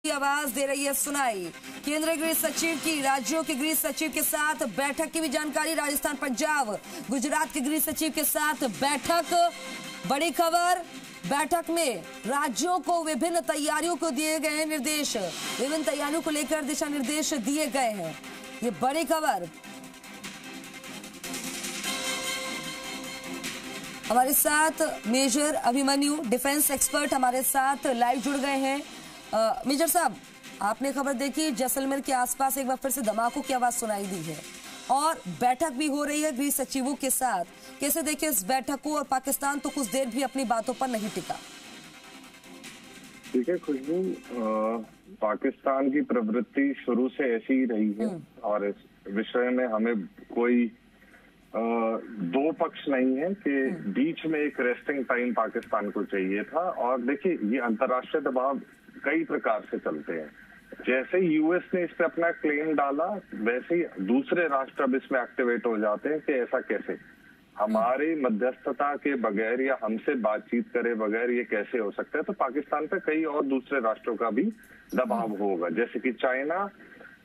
की आवाज दे रही है सुनाई। केंद्रीय गृह सचिव की राज्यों के गृह सचिव के साथ बैठक की भी जानकारी। राजस्थान, पंजाब, गुजरात के गृह सचिव के साथ बैठक। बड़ी खबर, बैठक में राज्यों को विभिन्न तैयारियों को दिए गए निर्देश, विभिन्न तैयारियों को लेकर दिशा निर्देश दिए गए हैं। ये बड़ी खबर। हमारे साथ मेजर अभिमन्यु, डिफेंस एक्सपर्ट, हमारे साथ लाइव जुड़ गए हैं। मेजर साहब, आपने खबर देखी, जैसलमेर के आसपास एक बार फिर से धमाकों की आवाज सुनाई दी है और बैठक भी हो रही है गृह सचिवों के साथ। कैसे देखें इस बैठक को? और पाकिस्तान तो कुछ देर भी अपनी बातों पर नहीं टिका। ठीक है खुशबू, पाकिस्तान की प्रवृत्ति शुरू से ऐसी ही रही है और इस विषय में हमें कोई दो पक्ष नहीं है कि बीच में एक रेस्टिंग टाइम पाकिस्तान को चाहिए था। और देखिए, ये अंतर्राष्ट्रीय दबाव कई प्रकार से चलते हैं। जैसे यूएस ने इस पे अपना क्लेम डाला, वैसे ही दूसरे राष्ट्र अब इसमें एक्टिवेट हो जाते हैं कि ऐसा कैसे, हमारी मध्यस्थता के बगैर या हमसे बातचीत करे बगैर ये कैसे हो सकता है। तो पाकिस्तान पे कई और दूसरे राष्ट्रों का भी दबाव होगा। जैसे कि चाइना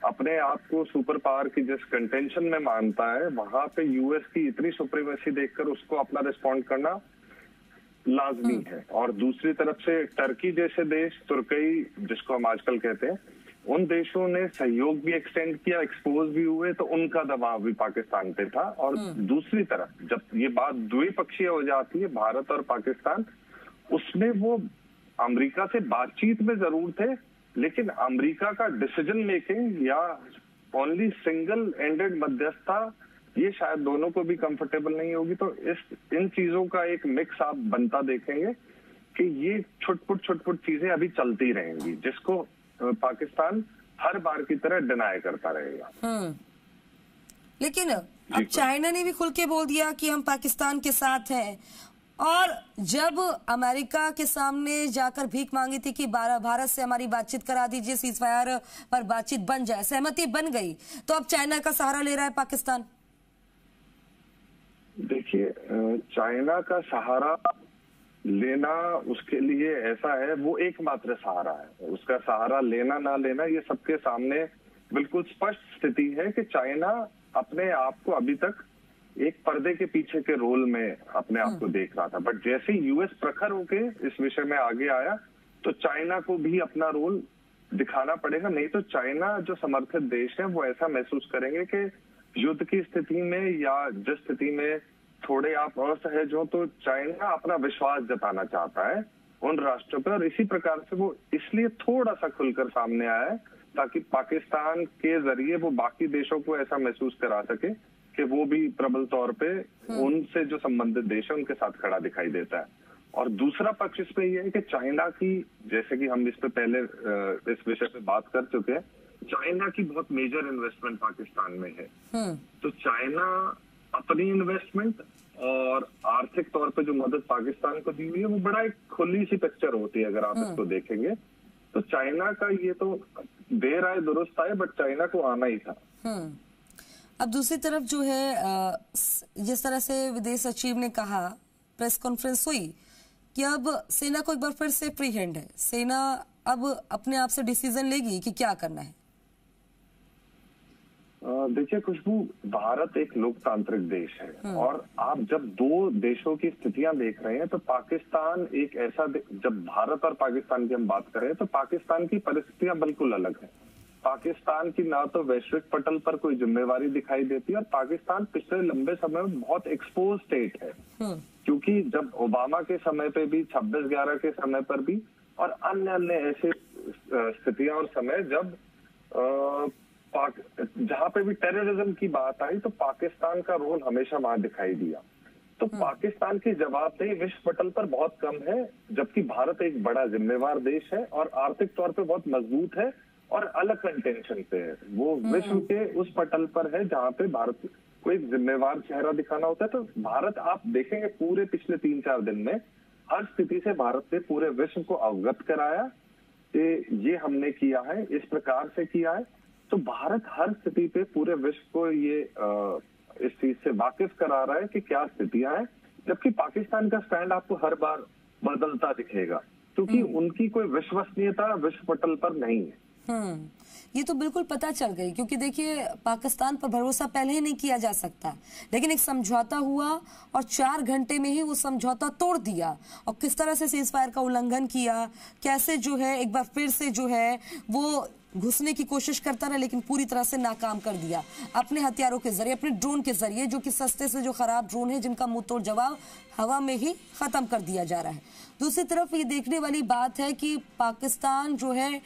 अपने आप को सुपर पावर की जिस कंटेंशन में मानता है, वहां पे यूएस की इतनी सुप्रीमेसी देखकर उसको अपना रिस्पॉन्ड करना लाजमी है। और दूसरी तरफ से टर्की जैसे देश, तुर्की जिसको हम आजकल कहते हैं, उन देशों ने सहयोग भी एक्सटेंड किया, एक्सपोज भी हुए, तो उनका दबाव भी पाकिस्तान पे था। और दूसरी तरफ जब ये बात द्विपक्षीय हो जाती है, भारत और पाकिस्तान, उसमें वो अमेरिका से बातचीत में जरूर थे, लेकिन अमेरिका का डिसीजन मेकिंग या ओनली सिंगल एंडेड मध्यस्थता, ये शायद दोनों को भी कंफर्टेबल नहीं होगी। तो इन चीजों का एक मिक्स आप बनता देखेंगे कि ये छुटपुट चीजें अभी चलती रहेंगी, जिसको पाकिस्तान हर बार की तरह डिनाई करता रहेगा। लेकिन अब चाइना ने भी खुल के बोल दिया कि हम पाकिस्तान के साथ हैं। और जब अमेरिका के सामने जाकर भीख मांगी थी कि भारत से हमारी बातचीत करा दीजिए, सीजफायर पर बातचीत बन जाए, सहमति बन गई, तो अब चाइना का सहारा ले रहा है पाकिस्तान। देखिए, चाइना का सहारा लेना उसके लिए ऐसा है, वो एकमात्र सहारा है। उसका सहारा लेना ना लेना ये सबके सामने बिल्कुल स्पष्ट स्थिति है कि चाइना अपने आप को अभी तक एक पर्दे के पीछे के रोल में अपने आप को देख रहा था। बट जैसे यूएस प्रखर होके इस विषय में आगे आया, तो चाइना को भी अपना रोल दिखाना पड़ेगा। नहीं तो चाइना जो समर्थित देश है, वो ऐसा महसूस करेंगे कि युद्ध की स्थिति में या जिस स्थिति में थोड़े आप असहज हो, तो चाइना अपना विश्वास जताना चाहता है उन राष्ट्रों पर। और इसी प्रकार से वो इसलिए थोड़ा सा खुलकर सामने आया है, ताकि पाकिस्तान के जरिए वो बाकी देशों को ऐसा महसूस करा सके कि वो भी प्रबल तौर पे उनसे जो संबंधित देश है उनके साथ खड़ा दिखाई देता है। और दूसरा पक्ष इसमें यह है कि चाइना की, जैसे कि हम इस पे पहले इस विषय पे बात कर चुके हैं, चाइना की बहुत मेजर इन्वेस्टमेंट पाकिस्तान में है। तो चाइना अपनी इन्वेस्टमेंट और आर्थिक तौर पे जो मदद पाकिस्तान को दी हुई है, वो बड़ा एक खुली सी पिक्चर होती है अगर आप इसको देखेंगे। तो चाइना का ये तो देर आए दुरुस्त आए, बट चाइना को आना ही था। अब दूसरी तरफ जो है, जिस तरह से विदेश सचिव ने कहा, प्रेस कॉन्फ्रेंस हुई कि अब सेना को एक बार फिर से फ्री हैंड है, सेना अब अपने आप से डिसीजन लेगी कि क्या करना है। देखिए खुशबू, भारत एक लोकतांत्रिक देश है और आप जब दो देशों की स्थितियां देख रहे हैं, तो पाकिस्तान एक ऐसा, जब भारत और पाकिस्तान की हम बात करें तो पाकिस्तान की परिस्थितियां बिल्कुल अलग है। पाकिस्तान की ना तो वैश्विक पटल पर कोई जिम्मेवारी दिखाई देती है, और पाकिस्तान पिछले लंबे समय में बहुत एक्सपोज स्टेट है। क्योंकि जब ओबामा के समय पे भी, 26/11 के समय पर भी, और अन्य ऐसे स्थितियां और समय जब जहां पे भी टेररिज्म की बात आई, तो पाकिस्तान का रोल हमेशा वहां दिखाई दिया। तो पाकिस्तान की जवाबदेही विश्व पटल पर बहुत कम है, जबकि भारत एक बड़ा जिम्मेवार देश है और आर्थिक तौर पे बहुत मजबूत है और अलग कंटेंशन पे है। वो विश्व के उस पटल पर है जहां पे भारत को एक जिम्मेवार चेहरा दिखाना होता है। तो भारत, आप देखेंगे पूरे पिछले 3-4 दिन में हर स्थिति से भारत ने पूरे विश्व को अवगत कराया कि ये हमने किया है, इस प्रकार से किया है। तो भारत हर स्थिति पे पूरे विश्व को ये इस चीज से वाकिफ करा रहा है कि क्या स्थितियां हैं, जबकि पाकिस्तान का स्टैंड आपको हर बार बदलता दिखेगा। क्योंकि उनकी कोई विश्वसनीयता विश्व पटल पर नहीं है। ये तो बिल्कुल पता चल गई, क्योंकि देखिए पाकिस्तान पर भरोसा पहले ही नहीं किया जा सकता, लेकिन एक समझौता हुआ और 4 घंटे में ही वो समझौता तोड़ दिया, और किस तरह से सीज फायर का उल्लंघन किया, कैसे जो है एक बार फिर से जो है वो घुसने की कोशिश करता रहा, लेकिन पूरी तरह से नाकाम कर दिया अपने हथियारों के जरिए, अपने ड्रोन के जरिए, जो कि सस्ते से जो खराब ड्रोन है जिनका मुंह तोड़ जवाब हवा में ही खत्म कर दिया जा रहा है। दूसरी तरफ ये देखने वाली बात है कि पाकिस्तान जो है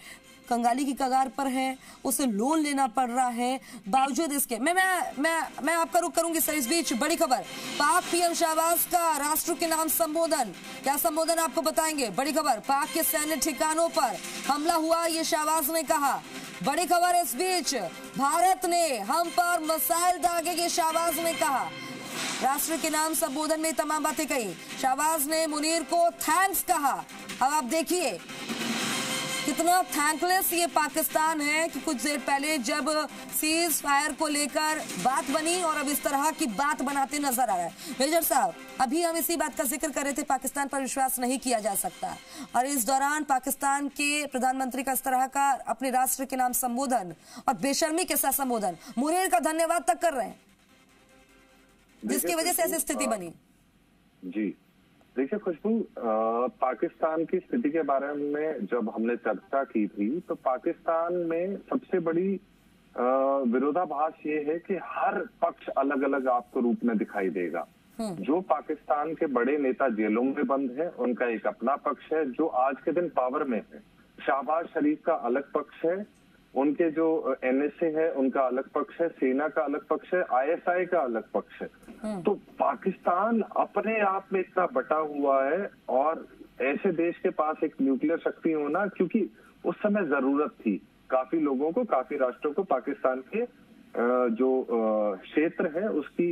कंगाली की कगार पर है, उसे लोन लेना पड़ रहा है, बावजूद इसके मैं आपका रुख करूंगी सर। इस बीच बड़ी खबर, पाक पीएम शहबाज का राष्ट्र के नाम संबोधन, क्या संबोधन आपको बताएंगे। बड़ी खबर, पाक के सैन्य ठिकानों पर हमला हुआ, ये शहबाज ने कहा। बड़ी खबर इस बीच, भारत ने हम पर मिसाइल दागेगी, शहबाज ने कहा। राष्ट्र के नाम संबोधन में तमाम बातें कही, शहबाज ने मुनीर को थैंक्स कहा। अब आप देखिए कितना थैंकलेस ये पाकिस्तान है कि कुछ देर पहले जब सीज फायर को लेकर बात बनी और अब इस तरह की बात बनाते नजर आ रहा है। मेजर साहब, अभी हम इसी बात का जिक्र कर रहे थे, पाकिस्तान पर विश्वास नहीं किया जा सकता, और इस दौरान पाकिस्तान के प्रधानमंत्री का इस तरह का अपने राष्ट्र के नाम संबोधन और बेशर्मी के साथ संबोधन, मुनीर का धन्यवाद तक कर रहे हैं, जिसकी वजह से ऐसी स्थिति बनी। जी देखिए खुशबू, पाकिस्तान की स्थिति के बारे में जब हमने चर्चा की थी तो पाकिस्तान में सबसे बड़ी विरोधाभास ये है कि हर पक्ष अलग अलग आपको रूप में दिखाई देगा। जो पाकिस्तान के बड़े नेता जेलों में बंद है उनका एक अपना पक्ष है, जो आज के दिन पावर में है। शहबाज शरीफ का अलग पक्ष है, उनके जो एनएसए है उनका अलग पक्ष है, सेना का अलग पक्ष है, आईएसआई का अलग पक्ष है। तो पाकिस्तान अपने आप में इतना बटा हुआ है, और ऐसे देश के पास एक न्यूक्लियर शक्ति होना, क्योंकि उस समय जरूरत थी काफी लोगों को, काफी राष्ट्रों को पाकिस्तान के जो क्षेत्र है उसकी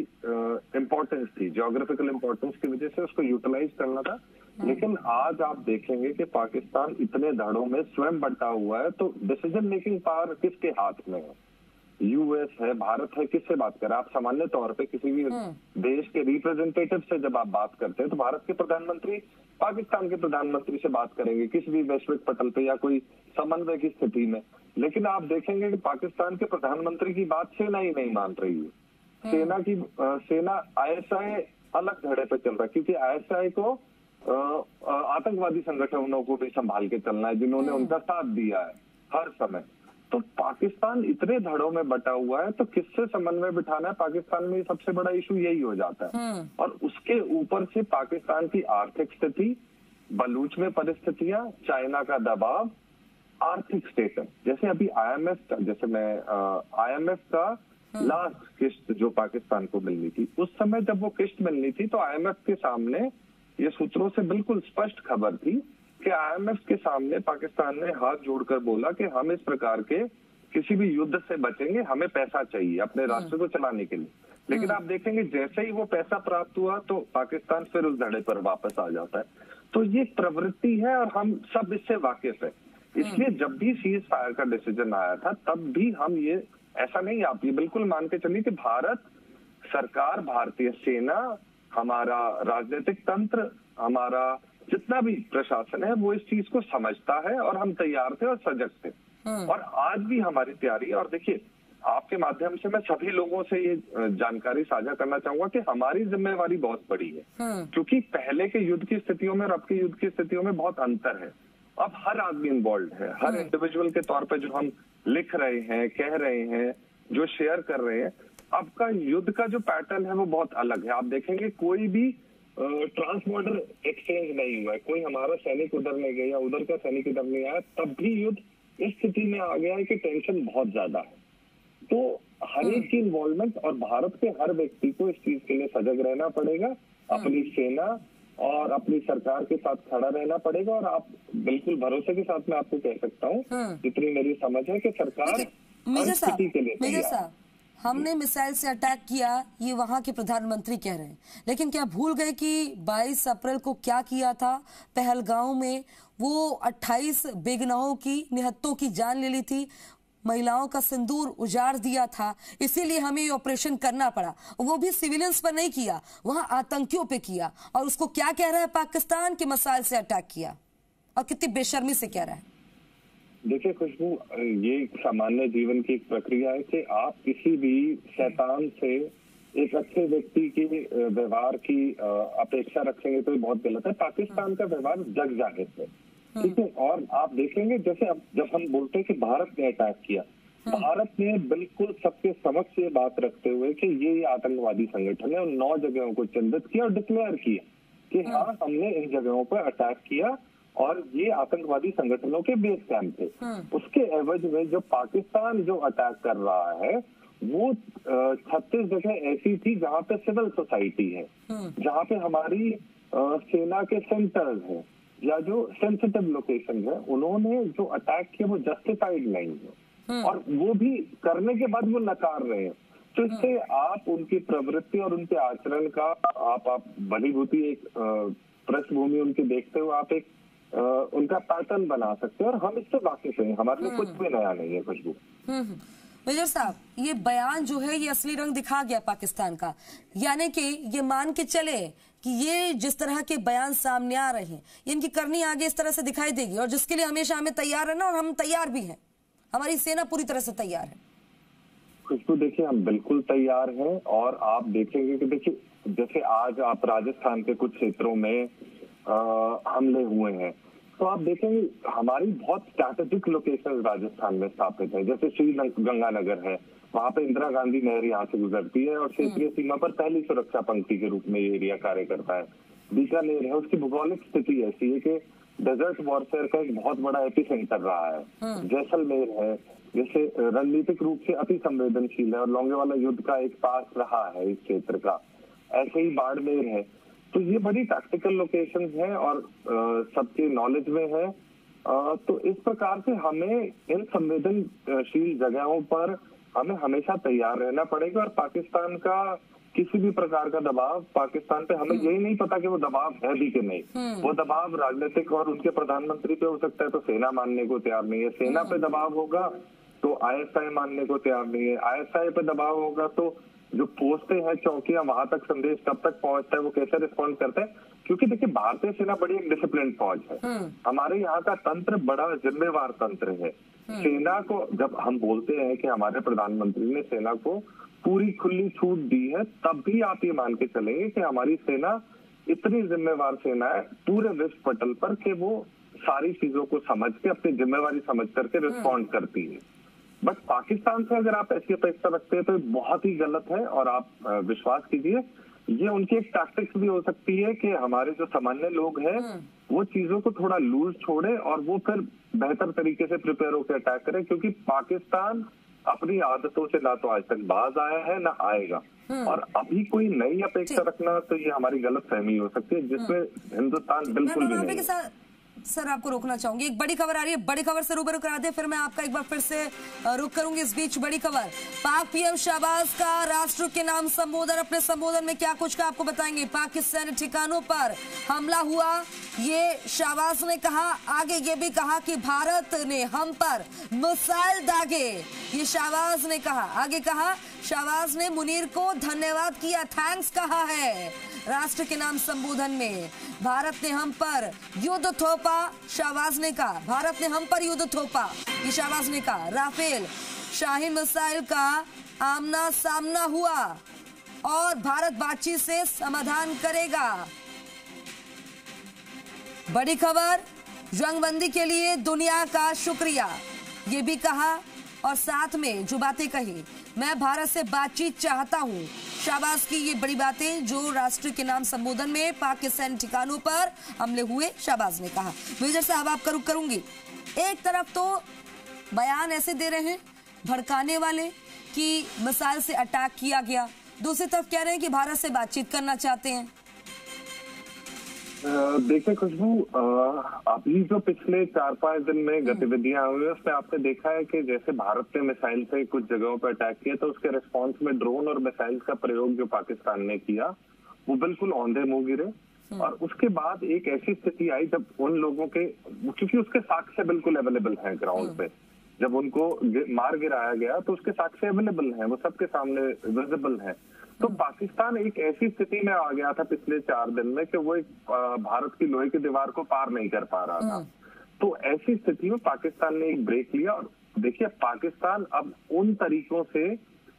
इम्पोर्टेंस थी, ज्योग्राफिकल इम्पोर्टेंस की वजह से उसको यूटिलाइज करना था। लेकिन आज आप देखेंगे कि पाकिस्तान इतने धड़ों में स्वयं बंटा हुआ है, तो डिसीजन मेकिंग पावर किसके हाथ में है? यूएस है, भारत है, किससे बात करें आप? सामान्य तौर पे किसी भी देश के रिप्रेजेंटेटिव से जब आप बात करते हैं तो भारत के प्रधानमंत्री पाकिस्तान के प्रधानमंत्री से बात करेंगे किसी भी वैश्विक पटल पे या कोई समन्वय की स्थिति में। लेकिन आप देखेंगे कि पाकिस्तान के प्रधानमंत्री की बात सेना ही नहीं मान रही है। सेना आईएसआई अलग धड़े पे चल रहा है, क्योंकि आईएसआई को आतंकवादी संगठनों को भी संभाल के चलना है जिन्होंने उनका साथ दिया है हर समय। तो पाकिस्तान इतने धड़ों में बटा हुआ है, तो किससे समन्वय बिठाना है? पाकिस्तान में सबसे बड़ा इशू यही हो जाता है। और उसके ऊपर से पाकिस्तान की आर्थिक स्थिति, बलूच में परिस्थितियां, चाइना का दबाव, आर्थिक स्टेटस। जैसे अभी आईएमएफ का लास्ट किस्त जो पाकिस्तान को मिलनी थी, उस समय जब वो किस्त मिलनी थी तो आईएमएफ के सामने, ये सूत्रों से बिल्कुल स्पष्ट खबर थी कि आईएमएफ के सामने पाकिस्तान ने हाथ जोड़कर बोला कि हम इस प्रकार के किसी भी युद्ध से बचेंगे, हमें पैसा चाहिए अपने राष्ट्र को चलाने के लिए। लेकिन आप देखेंगे जैसे ही वो पैसा प्राप्त हुआ तो पाकिस्तान फिर उस धड़े पर वापस आ जाता है। तो ये प्रवृत्ति है और हम सब इससे वाकिफ है। इसलिए जब भी सीज फायर का डिसीजन आया था तब भी हम ये ऐसा नहीं, आप ये बिल्कुल मान के चलिए कि भारत सरकार, भारतीय सेना, हमारा राजनीतिक तंत्र, हमारा जितना भी प्रशासन है वो इस चीज को समझता है और हम तैयार थे और सजग थे। और आज भी हमारी तैयारी है। और देखिए, आपके माध्यम से मैं सभी लोगों से ये जानकारी साझा करना चाहूंगा कि हमारी जिम्मेवारी बहुत बड़ी है, क्योंकि पहले के युद्ध की स्थितियों में और अब की युद्ध की स्थितियों में बहुत अंतर है। अब हर आदमी इन्वॉल्व है, हर इंडिविजुअल के तौर पे जो हम लिख रहे हैं, कह रहे हैं, जो शेयर कर रहे हैं, अब का युद्ध का जो पैटर्न है वो बहुत अलग है। आप देखेंगे कोई भी ट्रांस बॉर्डर एक्सचेंज नहीं हुआ है, कोई हमारा सैनिक उधर नहीं गया, उधर का सैनिक इधर नहीं आया, तब भी युद्ध इस स्थिति में आ गया है कि टेंशन बहुत ज्यादा है। तो हर एक की इन्वॉल्वमेंट और भारत के हर व्यक्ति को इस चीज के लिए सजग रहना पड़ेगा, अपनी सेना और अपनी सरकार के साथ खड़ा रहना पड़ेगा। और आप बिल्कुल भरोसे के साथ मैं आपको कह सकता हूँ, जितनी मेरी समझ है, कि सरकार हर स्थिति के लिए तैयार है। हमने मिसाइल से अटैक किया, ये वहां के प्रधानमंत्री कह रहे हैं, लेकिन क्या भूल गए कि 22 अप्रैल को क्या किया था पहलगांव में? वो 28 बेगुनाहों की, निहत्तों की जान ले ली थी, महिलाओं का सिंदूर उजाड़ दिया था। इसीलिए हमें ये ऑपरेशन करना पड़ा। वो भी सिविलियंस पर नहीं किया, वहां आतंकियों पे किया। और उसको क्या कह रहा है पाकिस्तान के मिसाइल से अटैक किया। और कितनी बेशर्मी से कह रहा है? देखिए खुशबू, ये एक सामान्य जीवन की एक प्रक्रिया है कि आप किसी भी शैतान से एक अच्छे व्यक्ति के व्यवहार की अपेक्षा रखेंगे तो ये बहुत गलत है। पाकिस्तान का व्यवहार जग जाहिर है, ठीक है। और आप देखेंगे जैसे अब जब हम बोलते हैं कि भारत ने अटैक किया, भारत ने बिल्कुल सबके समक्ष ये बात रखते हुए कि ये आतंकवादी संगठन है, उन 9 जगहों को चिन्हित किया और डिक्लेयर किया कि हाँ हमने इन जगहों पर अटैक किया और ये आतंकवादी संगठनों के बेस कैंप थे। उसके एवज में जो पाकिस्तान जो अटैक कर रहा है वो 36 जगह ऐसी थी जहाँ पे सिविल सोसाइटी है, जहाँ पे हमारी सेना के सेंटर्स हैं या जो सेंसिटिव लोकेशन है, उन्होंने जो अटैक किया वो जस्टिफाइड नहीं है और वो भी करने के बाद वो नकार रहे हैं। तो इससे आप उनकी प्रवृत्ति और उनके आचरण का आप भलीभूति एक पृष्ठभूमि उनकी देखते हुए आप एक उनका पैटर्न बना सकते हैं और हम इससे वाकिफ हैं, हमारे लिए कुछ भी नया नहीं है खुशबू। मेजर साहब, ये बयान जो है ये असली रंग दिखा गया पाकिस्तान का, यानी कि ये मान के चले कि ये जिस तरह के बयान सामने आ रहे हैं इनकी करनी आगे इस तरह से दिखाई देगी, और जिसके लिए हमेशा हमें तैयार रहना, और हम तैयार भी हैं, हमारी सेना पूरी तरह से तैयार है। खुशबू देखिए, हम बिल्कुल तैयार हैं और आप देखेंगे कि देखिए जैसे आज आप राजस्थान के कुछ क्षेत्रों में हमले हुए हैं, तो आप देखेंगे हमारी बहुत स्ट्रैटेजिक लोकेशन राजस्थान में स्थापित है। जैसे श्री गंगानगर है, वहां पे इंदिरा गांधी नहर यहाँ से गुजरती है और क्षेत्रीय सीमा पर पहली सुरक्षा पंक्ति के रूप में ये एरिया कार्य करता है। बीकानेर है, उसकी भौगोलिक स्थिति ऐसी है कि डेजर्ट वॉरफेयर का एक बहुत बड़ा एपी सेंटर रहा है। जैसलमेर है, जैसे रणनीतिक रूप से अति संवेदनशील है और लोंगेवाला युद्ध का एक पास रहा है इस क्षेत्र का। ऐसे ही बाड़मेर है। तो ये बड़ी टैक्टिकल लोकेशंस हैं और सबके नॉलेज में है। तो इस प्रकार से हमें इन संवेदनशील जगहों पर हमें हमेशा तैयार रहना पड़ेगा और पाकिस्तान का किसी भी प्रकार का दबाव पाकिस्तान पे, हमें यही नहीं पता कि वो दबाव है भी कि नहीं। वो दबाव राजनीतिक और उनके प्रधानमंत्री पे हो सकता है तो सेना मानने को तैयार नहीं है, सेना पे दबाव होगा तो आईएसआई मानने को तैयार नहीं है, आईएसआई पे दबाव होगा तो जो पोस्टें हैं चौकियां वहां तक संदेश कब तक पहुंचता है, वो कैसे रिस्पॉन्ड करते हैं। क्योंकि देखिए भारतीय सेना बड़ी एक डिसिप्लिन फौज है, हमारे यहाँ का तंत्र बड़ा जिम्मेवार तंत्र है। सेना को जब हम बोलते हैं कि हमारे प्रधानमंत्री ने सेना को पूरी खुली छूट दी है, तब भी आप ये मान के चलेंगे कि हमारी सेना इतनी जिम्मेवार सेना है पूरे विश्व पटल पर कि वो सारी चीजों को समझ के अपनी जिम्मेवारी समझ करके रिस्पॉन्ड करती है। बट पाकिस्तान से अगर आप ऐसी अपेक्षा रखते हैं तो बहुत ही गलत है और आप विश्वास कीजिए ये उनकी एक टैक्टिक्स भी हो सकती है कि हमारे जो सामान्य लोग हैं वो चीजों को थोड़ा लूज छोड़े और वो फिर बेहतर तरीके से प्रिपेयर होकर अटैक करें, क्योंकि पाकिस्तान अपनी आदतों से ना तो आज तक बाज आया है ना आएगा। और अभी कोई नई अपेक्षा रखना तो ये हमारी गलत फहमी हो सकती है जिसमें हिंदुस्तान बिल्कुल भी नहीं। सर आपको रोकना चाहूंगी, एक बड़ी खबर आ रही है, बड़ी खबर से रूबरू करा दे, फिर मैं आपका एक बार फिर से रुक करूंगी। इस बीच बड़ी खबर, पाक पीएम शहबाज का राष्ट्र के नाम संबोधन, अपने संबोधन में क्या कुछ का आपको बताएंगे। पाकिस्तानी ठिकानों पर हमला हुआ, ये शहबाज ने कहा, आगे ये भी कहा कि भारत ने हम पर मिसाइल दागे, ये शहबाज ने कहा। आगे कहा शहबाज ने मुनीर को धन्यवाद किया, थैंक्स कहा है राष्ट्र के नाम संबोधन में। भारत ने हम पर युद्ध थोपा, शहबाज ने कहा, भारत ने हम पर युद्ध थोपा, ये शहबाज ने कहा। राफेल शाहीन मिसाइल का आमना सामना हुआ और भारत बातचीत से समाधान करेगा। बड़ी खबर, जंगबंदी के लिए दुनिया का शुक्रिया, ये भी कहा और साथ में जो बातें कही, मैं भारत से बातचीत चाहता हूं। शहबाज की ये बड़ी बातें जो राष्ट्र के नाम संबोधन में पाकिस्तान ठिकानों पर हमले हुए, शहबाज ने कहा। मेजर साहब आपका रुख करूंगी, एक तरफ तो बयान ऐसे दे रहे हैं भड़काने वाले कि मिसाइल से अटैक किया गया, दूसरी तरफ कह रहे हैं कि भारत से बातचीत करना चाहते हैं। देखिए खुशबू, अभी जो पिछले 4-5 दिन में गतिविधियां हुई उसमें आपने देखा है कि जैसे भारत ने मिसाइल से कुछ जगहों पर अटैक किया तो उसके रिस्पांस में ड्रोन और मिसाइल का प्रयोग जो पाकिस्तान ने किया वो बिल्कुल औंधे मुंह गिरे। और उसके बाद एक ऐसी स्थिति आई जब उन लोगों के, क्योंकि उसके साक्ष्य बिल्कुल अवेलेबल हैं ग्राउंड पे, जब उनको मार गिराया गया तो उसके साक्ष्य अवेलेबल हैं, वो सबके सामने विजिबल है। तो पाकिस्तान एक ऐसी स्थिति में आ गया था पिछले 4 दिन में कि वो एक भारत की लोहे की दीवार को पार नहीं कर पा रहा था। तो ऐसी स्थिति में पाकिस्तान ने एक ब्रेक लिया और देखिए पाकिस्तान अब उन तरीकों से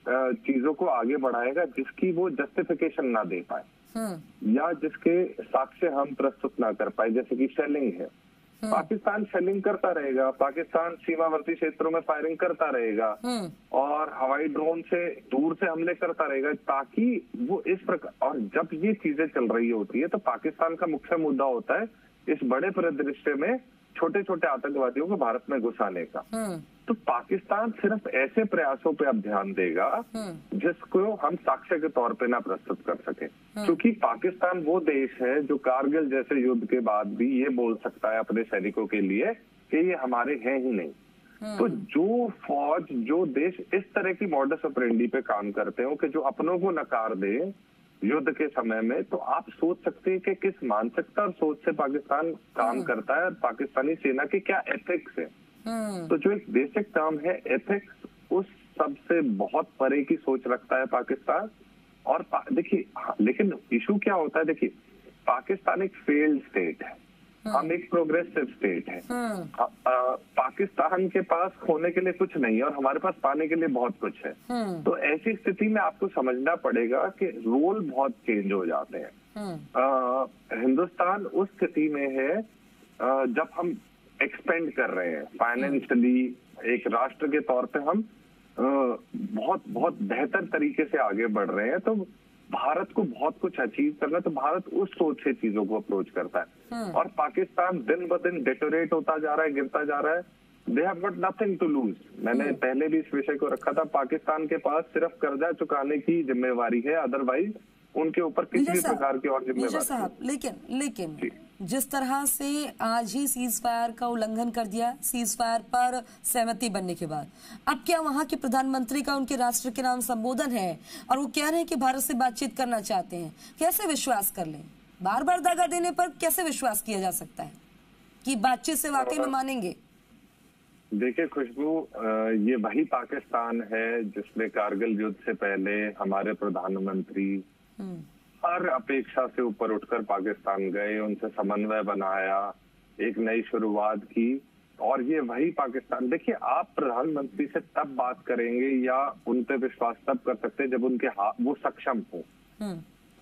चीजों को आगे बढ़ाएगा जिसकी वो जस्टिफिकेशन ना दे पाए या जिसके साक्ष्य हम प्रस्तुत ना कर पाए, जैसे कि शेलिंग है। पाकिस्तान शेलिंग करता रहेगा, पाकिस्तान सीमावर्ती क्षेत्रों में फायरिंग करता रहेगा और हवाई ड्रोन से दूर से हमले करता रहेगा, ताकि वो इस प्रकार। और जब ये चीजें चल रही होती है तो पाकिस्तान का मुख्य मुद्दा होता है इस बड़े परिदृश्य में छोटे छोटे आतंकवादियों को भारत में घुसाने का। तो पाकिस्तान सिर्फ ऐसे प्रयासों पे अब ध्यान देगा जिसको हम साक्ष्य के तौर पे ना प्रस्तुत कर सके, क्योंकि पाकिस्तान वो देश है जो कारगिल जैसे युद्ध के बाद भी ये बोल सकता है अपने सैनिकों के लिए कि ये हमारे हैं ही नहीं। तो जो फौज, जो देश इस तरह की मॉडस ऑपरेंडी पे काम करते हो कि जो अपनों को नकार दे युद्ध के समय में, तो आप सोच सकते हैं कि किस मानसिकता और सोच से पाकिस्तान काम करता है और पाकिस्तानी सेना के क्या एथिक्स है। तो जो एक बेसिक टर्म है एथिक्स, उस सबसे बहुत परे की सोच रखता है पाकिस्तान। और देखिए लेकिन इशू क्या होता है, देखिए पाकिस्तान एक फेल्ड स्टेट है, हम एक प्रोग्रेसिव स्टेट है। पाकिस्तान के पास खोने के लिए कुछ नहीं है और हमारे पास पाने के लिए बहुत कुछ है। तो ऐसी स्थिति में आपको समझना पड़ेगा कि रोल बहुत चेंज हो जाते हैं। हिंदुस्तान उस स्थिति में है जब हम एक्सपेंड कर रहे हैं फाइनेंशियली, एक राष्ट्र के तौर पे हम बहुत बहुत बेहतर तरीके से आगे बढ़ रहे हैं। तो भारत को बहुत कुछ अचीव करना, तो भारत उस सोच से चीजों को अप्रोच करता है। और पाकिस्तान दिन ब दिन डिटोरेट होता जा रहा है, गिरता जा रहा है। They have got nothing to lose. मैंने पहले भी इस विषय को रखा था, पाकिस्तान के पास सिर्फ कर्जा चुकाने की जिम्मेवारी है, अदरवाइज उनके ऊपर किसी भी प्रकार की और जिम्मेवारी। लेकिन जिस तरह से आज ही सीज फायर का उल्लंघन कर दिया, सीज फायर पर सहमति बनने के बाद, अब क्या वहां के प्रधानमंत्री का उनके राष्ट्र के नाम संबोधन है और वो कह रहे हैं कि भारत से बातचीत करना चाहते हैं? कैसे विश्वास कर लें? बार बार दागा देने पर कैसे विश्वास किया जा सकता है कि बातचीत से वाकई में मानेंगे? देखिए खुशबू, ये वही पाकिस्तान है जिसने कारगिल युद्ध से पहले हमारे प्रधानमंत्री हर अपेक्षा से ऊपर उठकर पाकिस्तान गए, उनसे समन्वय बनाया, एक नई शुरुआत की। और ये वही पाकिस्तान, देखिए आप प्रधानमंत्री से तब बात करेंगे या उन पे विश्वास तब कर सकते हैं जब उनके वो सक्षम हो।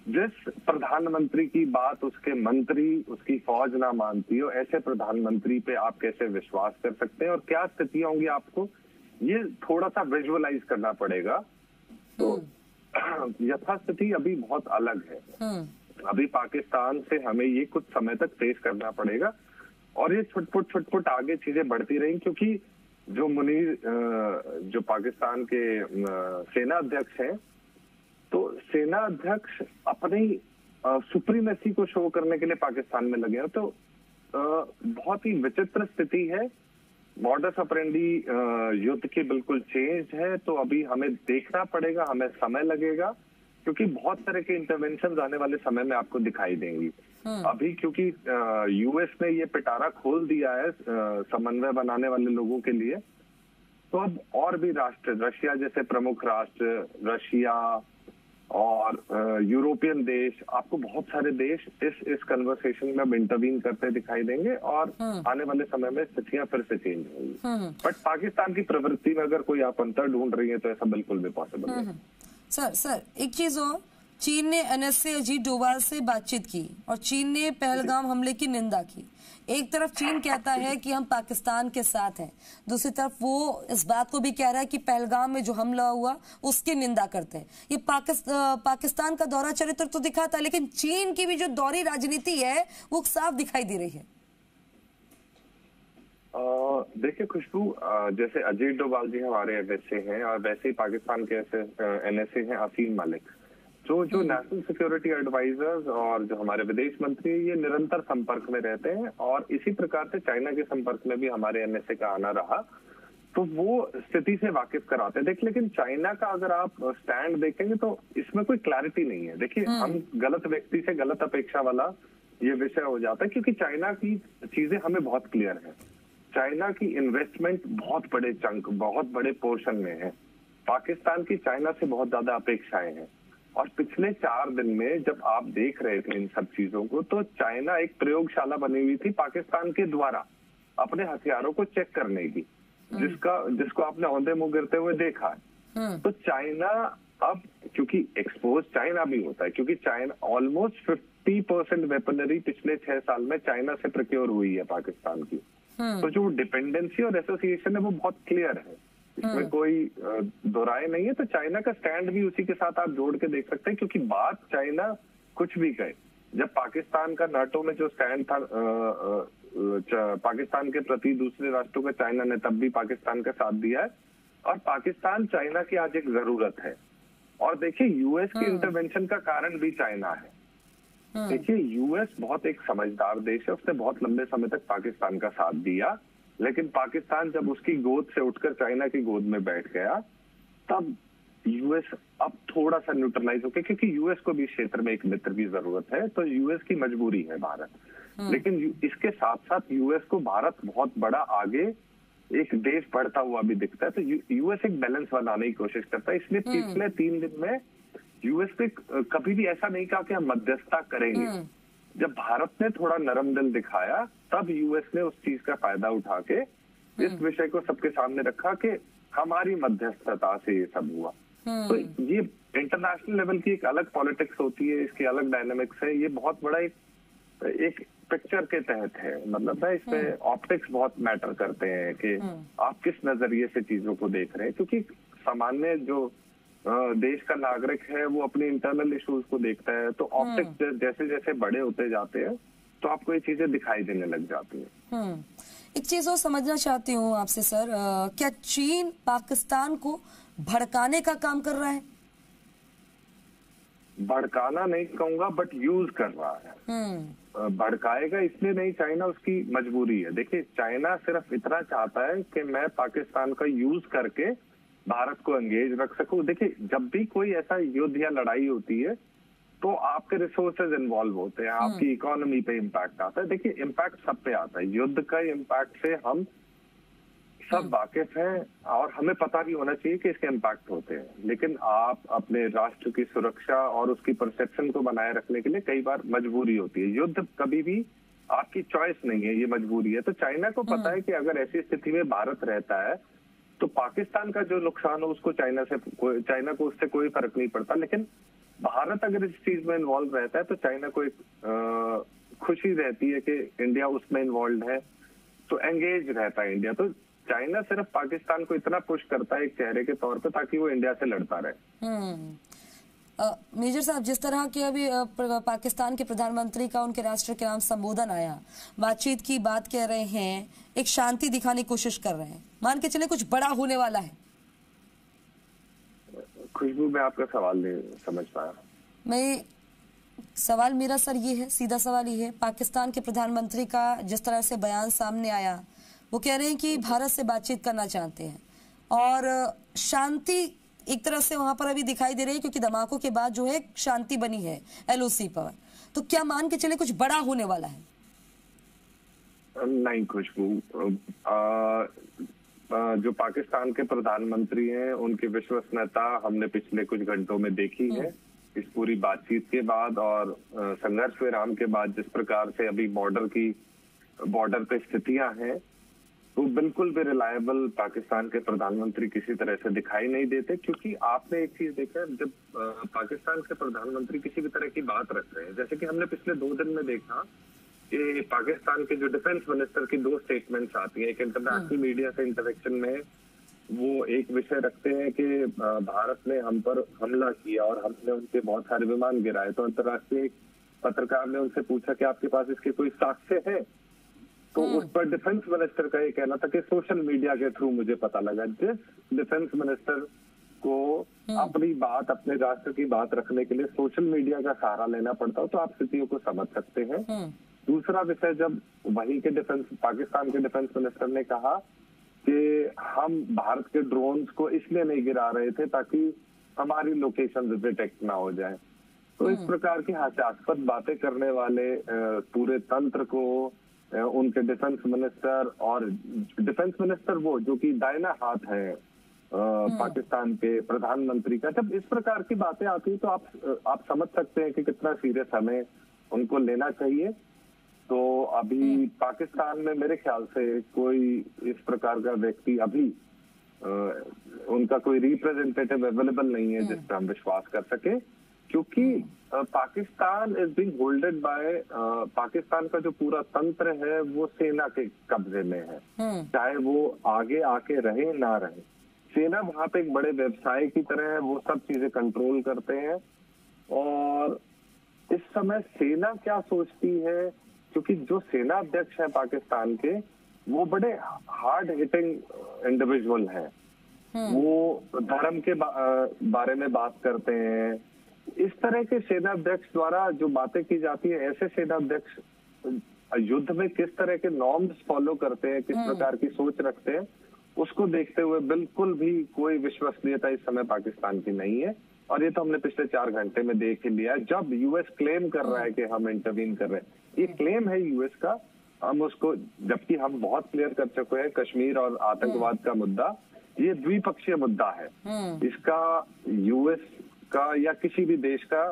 जिस प्रधानमंत्री की बात उसके मंत्री, उसकी फौज ना मानती हो, ऐसे प्रधानमंत्री पे आप कैसे विश्वास कर सकते हैं और क्या स्थितियां होंगी, आपको ये थोड़ा सा विजुअलाइज करना पड़ेगा। तो यथास्थिति अभी बहुत अलग है। अभी पाकिस्तान से हमें ये कुछ समय तक फेस करना पड़ेगा और ये छुटपुट आगे चीजें बढ़ती रही, क्योंकि जो मुनीर जो पाकिस्तान के सेना अध्यक्ष हैं, तो सेना अध्यक्ष अपनी सुप्रीमेसी को शो करने के लिए पाकिस्तान में लगे हैं। तो बहुत ही विचित्र स्थिति है। मॉडस ऑपरेंडी युद्ध की बिल्कुल चेंज है। तो अभी हमें देखना पड़ेगा, हमें समय लगेगा, क्योंकि बहुत तरह के इंटरवेंशन आने वाले समय में आपको दिखाई देंगी। अभी क्योंकि यूएस ने ये पिटारा खोल दिया है समन्वय बनाने वाले लोगों के लिए, तो अब और भी राष्ट्र, रशिया जैसे प्रमुख राष्ट्र, रशिया और यूरोपियन देश, आपको बहुत सारे देश इस कन्वर्सेशन में अब इंटरवीन करते दिखाई देंगे और आने वाले समय में स्थितियां फिर से चेंज होंगी। बट पाकिस्तान की प्रवृत्ति में अगर कोई आप अंतर ढूंढ रही है तो ऐसा बिल्कुल भी पॉसिबल है। सर एक चीज और, चीन ने एनएसए अजीत डोभाल से बातचीत की और चीन ने पहलगाम हमले की निंदा की। एक तरफ चीन कहता है कि हम पाकिस्तान के साथ हैं, दूसरी तरफ वो इस बात को भी कह रहा है कि पहलगाम में जो हमला हुआ उसकी निंदा करते हैं। ये पाकिस्तान का दौरा चरित्र तो दिखाता है, लेकिन चीन की भी जो दौरी राजनीति है वो साफ दिखाई दे रही है। देखिए खुशबू, जैसे अजीत डोभाल जी हमारे एनएसए हैं और वैसे ही पाकिस्तान के एनएसए हैं असीम मलिक, जो नेशनल सिक्योरिटी एडवाइजर्स और जो हमारे विदेश मंत्री, ये निरंतर संपर्क में रहते हैं। और इसी प्रकार से चाइना के संपर्क में भी हमारे एनएसए का आना रहा, तो वो स्थिति से वाकिफ कराते हैं। देखिए लेकिन चाइना का अगर आप स्टैंड देखेंगे तो इसमें कोई क्लैरिटी नहीं है। देखिए हम गलत व्यक्ति से गलत अपेक्षा वाला ये विषय हो जाता है, क्योंकि चाइना की चीजें हमें बहुत क्लियर है। चाइना की इन्वेस्टमेंट बहुत बड़े चंक, बहुत बड़े पोर्शन में है। पाकिस्तान की चाइना से बहुत ज्यादा अपेक्षाएं हैं। और पिछले 4 दिन में जब आप देख रहे थे इन सब चीजों को, तो चाइना एक प्रयोगशाला बनी हुई थी पाकिस्तान के द्वारा। अपने हथियारों को चेक करने की, जिसको आपने औंधे मुंह गिरते हुए देखा है। तो चाइना अब, क्योंकि एक्सपोज चाइना भी होता है, क्योंकि चाइना ऑलमोस्ट 50% वेपनरी पिछले 6 साल में चाइना से प्रोक्योर हुई है पाकिस्तान की। तो जो डिपेंडेंसी और एसोसिएशन है वो बहुत क्लियर है, इसमें कोई दोराय नहीं है। तो चाइना का स्टैंड भी उसी के साथ आप जोड़ के देख सकते हैं, क्योंकि बात चाइना कुछ भी कहे, जब पाकिस्तान का नाटो में जो स्टैंड था पाकिस्तान के प्रति दूसरे राष्ट्रों का, चाइना ने तब भी पाकिस्तान का साथ दिया है। और पाकिस्तान चाइना की आज एक जरूरत है। और देखिए यूएस के इंटरवेंशन का कारण भी चाइना है। देखिए यूएस बहुत एक समझदार देश है, उसने बहुत लंबे समय तक पाकिस्तान का साथ दिया, लेकिन पाकिस्तान जब उसकी गोद से उठकर चाइना की गोद में बैठ गया, तब यूएस अब थोड़ा सा न्यूट्रलाइज हो गया, क्योंकि यूएस को भी क्षेत्र में एक मित्र की जरूरत है। तो यूएस की मजबूरी है भारत, लेकिन इसके साथ साथ यूएस को भारत बहुत बड़ा आगे एक देश बढ़ता हुआ भी दिखता है। तो यूएस एक बैलेंस बनाने की कोशिश करता है। इसलिए पिछले 3 दिन में यूएस ने कभी भी ऐसा नहीं कहा कि हम मध्यस्थता करेंगे। जब भारत ने थोड़ा नरम दिल दिखाया, तब यूएस ने उस चीज का फायदा उठा के इस विषय को सबके सामने रखा कि हमारी मध्यस्थता से ये सब हुआ। तो ये इंटरनेशनल लेवल की एक अलग पॉलिटिक्स होती है, इसकी अलग डायनामिक्स है। ये बहुत बड़ा एक पिक्चर के तहत है, मतलब है इसमें ऑप्टिक्स बहुत मैटर करते हैं कि आप किस नजरिए से चीजों को देख रहे हैं। क्योंकि सामान्य जो देश का नागरिक है वो अपने इंटरनल इश्यूज को देखता है, तो ऑप्टिक्स जैसे जैसे बड़े होते जाते हैं तो आपको ये चीजें दिखाई देने लग जाती हैं। एक चीज और समझना चाहती हूँ आपसे सर, क्या चीन पाकिस्तान को भड़काने का काम कर रहा है? भड़काना नहीं कहूंगा, बट यूज कर रहा है। भड़काएगा इसलिए नहीं, चाइना उसकी मजबूरी है। देखिए चाइना सिर्फ इतना चाहता है कि मैं पाकिस्तान का यूज करके भारत को एंगेज रख सकूं। देखिए जब भी कोई ऐसा युद्ध या लड़ाई होती है तो आपके रिसोर्सेज इन्वॉल्व होते हैं, आपकी इकोनॉमी पे इम्पैक्ट आता है। देखिए इम्पैक्ट सब पे आता है, युद्ध का इम्पैक्ट से हम सब वाकिफ हैं और हमें पता भी होना चाहिए कि इसके इम्पैक्ट होते हैं। लेकिन आप अपने राष्ट्र की सुरक्षा और उसकी परसेप्शन को बनाए रखने के लिए कई बार मजबूरी होती है। युद्ध कभी भी आपकी चॉइस नहीं है, ये मजबूरी है। तो चाइना को पता है कि अगर ऐसी स्थिति में भारत रहता है तो पाकिस्तान का जो नुकसान हो उसको चाइना को उससे कोई फर्क नहीं पड़ता। लेकिन भारत अगर इस चीज में इन्वॉल्व रहता है तो चाइना को एक खुशी रहती है कि इंडिया उसमें इन्वॉल्व है, तो एंगेज रहता है इंडिया। तो चाइना सिर्फ पाकिस्तान को इतना पुश करता है एक चेहरे के तौर पे, ताकि वो इंडिया से लड़ता रहे। मेजर साहब, जिस तरह के अभी पाकिस्तान के प्रधानमंत्री का उनके राष्ट्र के नाम संबोधन आया, बातचीत की बात कह रहे हैं, एक शांति दिखाने की कोशिश कर रहे हैं, मान के चले कुछ बड़ा होने वाला है। खुशबू, मैं आपका सवाल नहीं समझ पाया। सवाल मेरा सर ये है, सीधा सवाल ये है, पाकिस्तान के प्रधानमंत्री का जिस तरह से बयान सामने आया, वो कह रहे हैं कि भारत से बातचीत करना चाहते हैं और शांति एक तरह से वहां पर अभी दिखाई दे रही है, क्योंकि धमाकों के बाद जो है शांति बनी है एलओसी पर। तो क्या मान के चले कुछ बड़ा होने वाला है? नहीं खुशबू, जो पाकिस्तान के प्रधानमंत्री हैं उनकी विश्वसनीयता हमने पिछले कुछ घंटों में देखी है। इस पूरी बातचीत के बाद और संघर्ष विराम के बाद जिस प्रकार से अभी बॉर्डर पे स्थितियां हैं, तो बिल्कुल भी रिलायबल पाकिस्तान के प्रधानमंत्री किसी तरह से दिखाई नहीं देते। क्योंकि आपने एक चीज देखा है, जब पाकिस्तान के प्रधानमंत्री किसी भी तरह की बात रख रहे हैं, जैसे कि हमने पिछले 2 दिन में देखा कि पाकिस्तान के जो डिफेंस मिनिस्टर की 2 स्टेटमेंट्स आती हैं। एक इंटरनेशनल मीडिया से इंटरेक्शन में वो एक विषय रखते हैं कि भारत ने हम पर हमला किया और हमने उनके बहुत सारे विमान गिराए। तो अंतर्राष्ट्रीय पत्रकार ने उनसे पूछा कि आपके पास इसके कोई साक्ष्य है? तो उस पर डिफेंस मिनिस्टर का ये कहना था कि सोशल मीडिया के थ्रू मुझे पता लगा। जिस डिफेंस मिनिस्टर को अपनी बात, अपने राष्ट्र की बात रखने के लिए सोशल मीडिया का सहारा लेना पड़ता हो, तो आप स्थितियों को समझ सकते हैं। दूसरा विषय, जब वहीं के पाकिस्तान के डिफेंस मिनिस्टर ने कहा कि हम भारत के ड्रोन्स को इसलिए नहीं गिरा रहे थे ताकि हमारी लोकेशन डिटेक्ट ना हो जाए। तो इस प्रकार की हास्यास्पद बातें करने वाले पूरे तंत्र को उनके डिफेंस मिनिस्टर वो जो कि दाहिना हाथ है पाकिस्तान के प्रधानमंत्री का, जब इस प्रकार की बातें आती है तो आप समझ सकते हैं कि कितना सीरियस हमें उनको लेना चाहिए। तो अभी पाकिस्तान में मेरे ख्याल से कोई इस प्रकार का व्यक्ति अभी उनका कोई रिप्रेजेंटेटिव अवेलेबल नहीं है जिस पर हम विश्वास कर सके, क्योंकि Pakistan is being holded by, Pakistan का जो पूरा तंत्र है वो सेना के कब्जे में है, चाहे वो आगे आके रहे ना रहे। सेना वहां पे एक बड़े व्यवसाय की तरह है, वो सब चीजें कंट्रोल करते हैं। और इस समय सेना क्या सोचती है, क्योंकि जो सेना अध्यक्ष है पाकिस्तान के वो बड़े हार्ड हिटिंग इंडिविजुअल हैं, वो धर्म के बारे में बात करते हैं। इस तरह के सेना अध्यक्ष द्वारा जो बातें की जाती है, ऐसे सेना अध्यक्ष युद्ध में किस तरह के नॉर्म्स फॉलो करते हैं, किस प्रकार की सोच रखते हैं, उसको देखते हुए बिल्कुल भी कोई विश्वसनीयता इस समय पाकिस्तान की नहीं है। और ये तो हमने पिछले 4 घंटे में देख ही लिया, जब यूएस क्लेम कर रहा है कि हम इंटरवीन कर रहे हैं। ये क्लेम है यूएस का, हम उसको, जबकि हम बहुत क्लियर कर चुके हैं कश्मीर और आतंकवाद का मुद्दा ये द्विपक्षीय मुद्दा है, इसका यूएस का या किसी भी देश का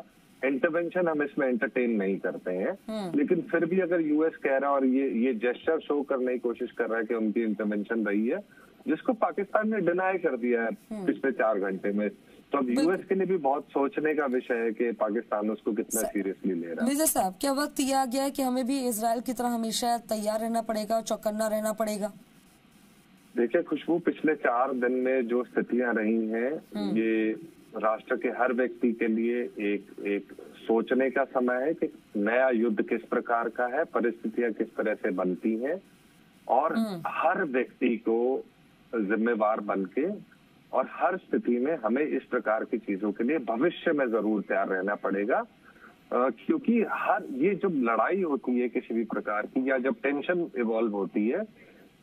इंटरवेंशन हम इसमें एंटरटेन नहीं करते हैं। लेकिन फिर भी अगर यूएस कह रहा है और ये जेस्चर शो करने की कोशिश कर रहा है कि उनकी इंटरवेंशन रही है, जिसको पाकिस्तान ने डिनाई कर दिया है पिछले 4 घंटे में, तो अब यूएस के लिए भी बहुत सोचने का विषय है कि पाकिस्तान उसको कितना सीरियसली ले रहा है। मेजर साहब, क्या वक्त ये आ गया है कि हमें भी इजराइल की तरह हमेशा तैयार रहना पड़ेगा, चौकन्ना रहना पड़ेगा? देखिए खुशबू, पिछले 4 दिन में जो स्थितियां रही हैं, ये राष्ट्र के हर व्यक्ति के लिए एक सोचने का समय है कि नया युद्ध किस प्रकार का है, परिस्थितियां किस तरह से बनती हैं, और हर व्यक्ति को जिम्मेवार बन के और हर स्थिति में हमें इस प्रकार की चीजों के लिए भविष्य में जरूर तैयार रहना पड़ेगा। क्योंकि हर ये जब लड़ाई होती है किसी भी प्रकार की, या जब टेंशन इवॉल्व होती है,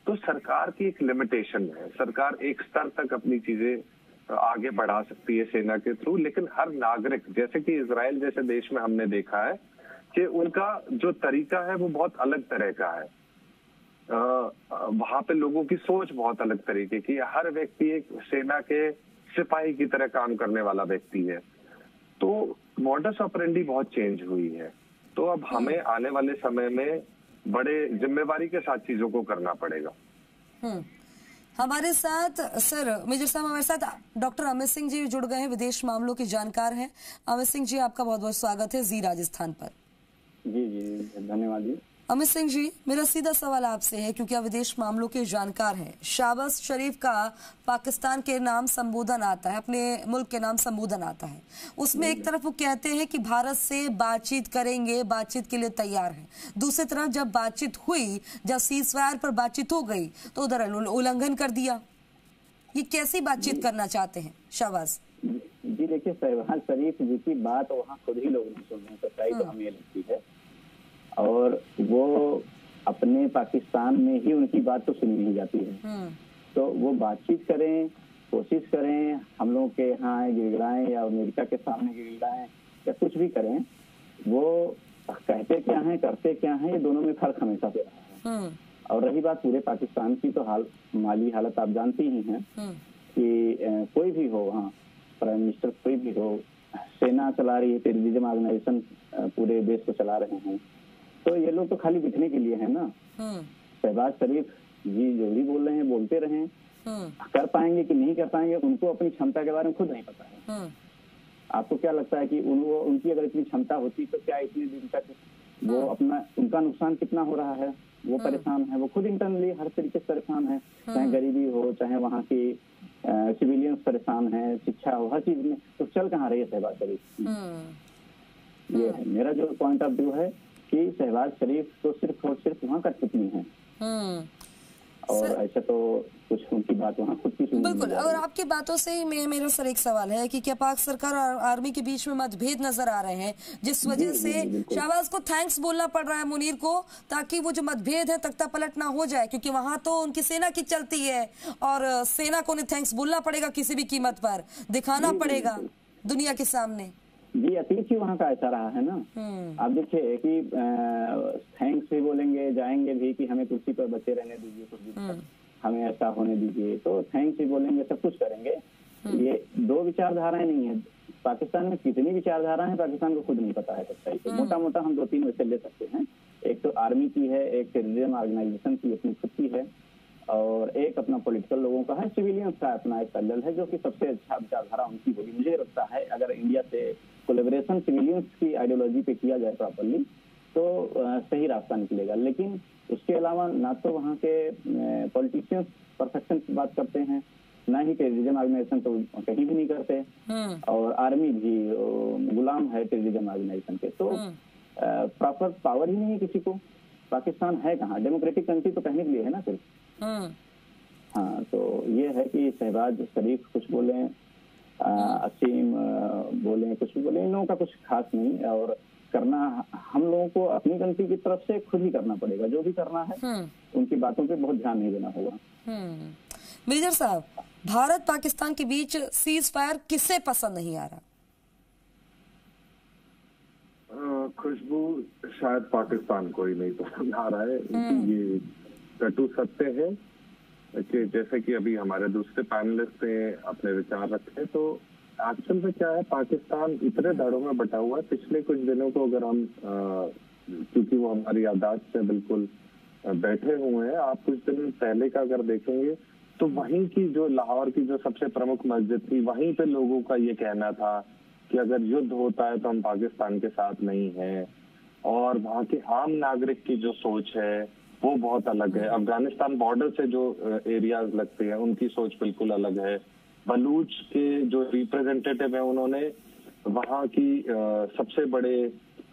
तो सरकार की एक लिमिटेशन है। सरकार एक स्तर तक अपनी चीजें आगे बढ़ा सकती है सेना के थ्रू, लेकिन हर नागरिक, जैसे कि इजराइल जैसे देश में हमने देखा है कि उनका जो तरीका है वो बहुत अलग तरह का है। वहां पे लोगों की सोच बहुत अलग तरीके की है। हर व्यक्ति एक सेना के सिपाही की तरह काम करने वाला व्यक्ति है, तो मॉडस ऑपरेंडी बहुत चेंज हुई है। तो अब हमें आने वाले समय में बड़े जिम्मेवारी के साथ चीजों को करना पड़ेगा। हमारे साथ सर, मेजर साहब हमारे साथ डॉक्टर अमित सिंह जी जुड़ गए हैं, विदेश मामलों के जानकार हैं। अमित सिंह जी, आपका बहुत बहुत स्वागत है जी राजस्थान पर। जी जी, धन्यवाद जी। अमित सिंह जी, मेरा सीधा सवाल आपसे है, क्योंकि आप विदेश मामलों के जानकार हैं। शहबाज शरीफ का पाकिस्तान के नाम संबोधन आता है, अपने मुल्क के नाम संबोधन आता है, उसमें एक तरफ वो कहते हैं कि भारत से बातचीत करेंगे, बातचीत के लिए तैयार हैं। दूसरी तरफ जब बातचीत हुई, जब सीजफायर पर बातचीत हो गई, तो उधर उल्लंघन कर दिया। ये कैसी बातचीत करना चाहते हैं शहबाज जी? देखिए, शहबाज शरीफ जी की बात वहाँ खुद ही लोग नहीं सुन रहे, सच्चाई तो हमें लगती है, और वो अपने पाकिस्तान में ही उनकी बात तो सुनी नहीं जाती है। तो वो बातचीत करें, कोशिश करें, हम लोग के यहाँ गिड़गिड़ाएं या अमेरिका के सामने गिड़गिड़ाएं या कुछ भी करें, वो कहते क्या हैं करते क्या हैं, ये दोनों में फर्क हमेशा पे रहा है। और रही बात पूरे पाकिस्तान की, तो माली हालत आप जानती ही हैं कि कोई भी हो, हाँ प्राइम मिनिस्टर कोई भी हो, सेना चला रही है, टेररिज्म ऑर्गेनाइजेशन पूरे देश को चला रहे हैं, तो ये लोग तो खाली दिखने के लिए है ना। शहबाज शरीफ जी जो भी बोल रहे हैं बोलते रहें, कर पाएंगे कि नहीं कर पाएंगे उनको अपनी क्षमता के बारे में खुद नहीं पता है। आपको क्या लगता है कि उनकी अगर इतनी क्षमता होती तो क्या इतने दिन तक वो अपना, उनका नुकसान कितना हो रहा है, वो परेशान है, वो खुद इंटरनली हर तरीके से परेशान है, चाहे गरीबी हो, चाहे वहाँ की सिविलियंस परेशान है, शिक्षा हो, हर चीज में, तो चल कहाँ रही है शहबाज शरीफ? ये है मेरा जो पॉइंट ऑफ व्यू है कि शहबाज शरीफ तो सिर्फ और सिर्फ वहाँ कठपुतली हैं, और ऐसा तो कुछ उनकी बात वहाँ खुद की सुनी। बिल्कुल, और आपकी बातों से ही मेरा सर एक सवाल है कि क्या पाक सरकार और आर्मी के बीच में मतभेद नजर आ रहे हैं, जिस वजह से शहबाज को थैंक्स बोलना पड़ रहा है मुनीर को, ताकि वो जो मतभेद है तख्ता पलट ना हो जाए, क्योंकि वहां तो उनकी सेना की चलती है और सेना को उन्हें थैंक्स बोलना पड़ेगा, किसी भी कीमत पर दिखाना पड़ेगा दुनिया के सामने। जी, अतीत ही वहाँ का ऐसा रहा है ना। आप देखिए कि थैंक्स भी बोलेंगे, जाएंगे भी कि हमें कुर्सी पर बचे रहने दीजिए, कुछ दिन हमें ऐसा होने दीजिए, तो थैंक्स भी बोलेंगे, सब कुछ करेंगे। ये दो विचारधाराएं नहीं है। पाकिस्तान में कितनी विचारधारा है पाकिस्तान को खुद नहीं पता है सच्चाई। तो मोटा मोटा हम 2-3 वैसे ले सकते हैं एक तो आर्मी की है, एक टेररिज्म ऑर्गेनाइजेशन की अपनी खुद की है, और एक अपना पॉलिटिकल लोगों का है, सिविलियंस का अपना एक पैनल है, जो कि सबसे अच्छा विचारधारा उनकी होगी। मुझे लगता है अगर इंडिया से कोलेबोरेशन सिविलियंस की आइडियोलॉजी पे किया जाए प्रॉपरली तो सही रास्ता निकलेगा। लेकिन उसके अलावा ना तो वहाँ के पॉलिटिशियंस परफेक्शन की बात करते हैं, ना ही टेररिज्म ऑर्गेनाइजेशन तो कहीं भी नहीं करते, और आर्मी भी गुलाम है टेररिज्म ऑर्गेनाइजेशन के। तो प्रॉपर पावर ही नहीं है किसी को। पाकिस्तान है कहाँ? डेमोक्रेटिक कंट्री तो कहने के लिए है ना सिर्फ। हाँ, तो ये है कि शहबाज शरीफ कुछ बोले, असीम बोले, कुछ भी बोले, इन लोगों का कुछ खास नहीं। और करना हम लोगों को अपनी कंट्री की तरफ से खुद ही करना पड़ेगा। जो भी करना है उनकी बातों पे बहुत ध्यान नहीं देना होगा। मेजर साहब, भारत पाकिस्तान के बीच सीज फायर किसे पसंद नहीं आ रहा? खुशबू, शायद पाकिस्तान को ही नहीं पसंद आ रहा है। ये कटु सत्य है कि जैसे कि अभी हमारे दूसरे पैनलिस्ट ने अपने विचार रखे, तो एक्चुअल में क्या है, पाकिस्तान इतने धड़ों में बटा हुआ है। पिछले कुछ दिनों को अगर हम क्योंकि वो हमारी याददाश्त से बिल्कुल बैठे हुए हैं, आप कुछ दिन पहले का अगर देखेंगे तो वहीं की जो लाहौर की जो सबसे प्रमुख मस्जिद थी, वहीं पे लोगों का ये कहना था कि अगर युद्ध होता है तो हम पाकिस्तान के साथ नहीं हैं। और वहाँ के आम नागरिक की जो सोच है वो बहुत अलग है। अफगानिस्तान बॉर्डर से जो एरियाज लगते हैं उनकी सोच बिल्कुल अलग है। बलूच के जो रिप्रेजेंटेटिव है, उन्होंने वहाँ की सबसे बड़े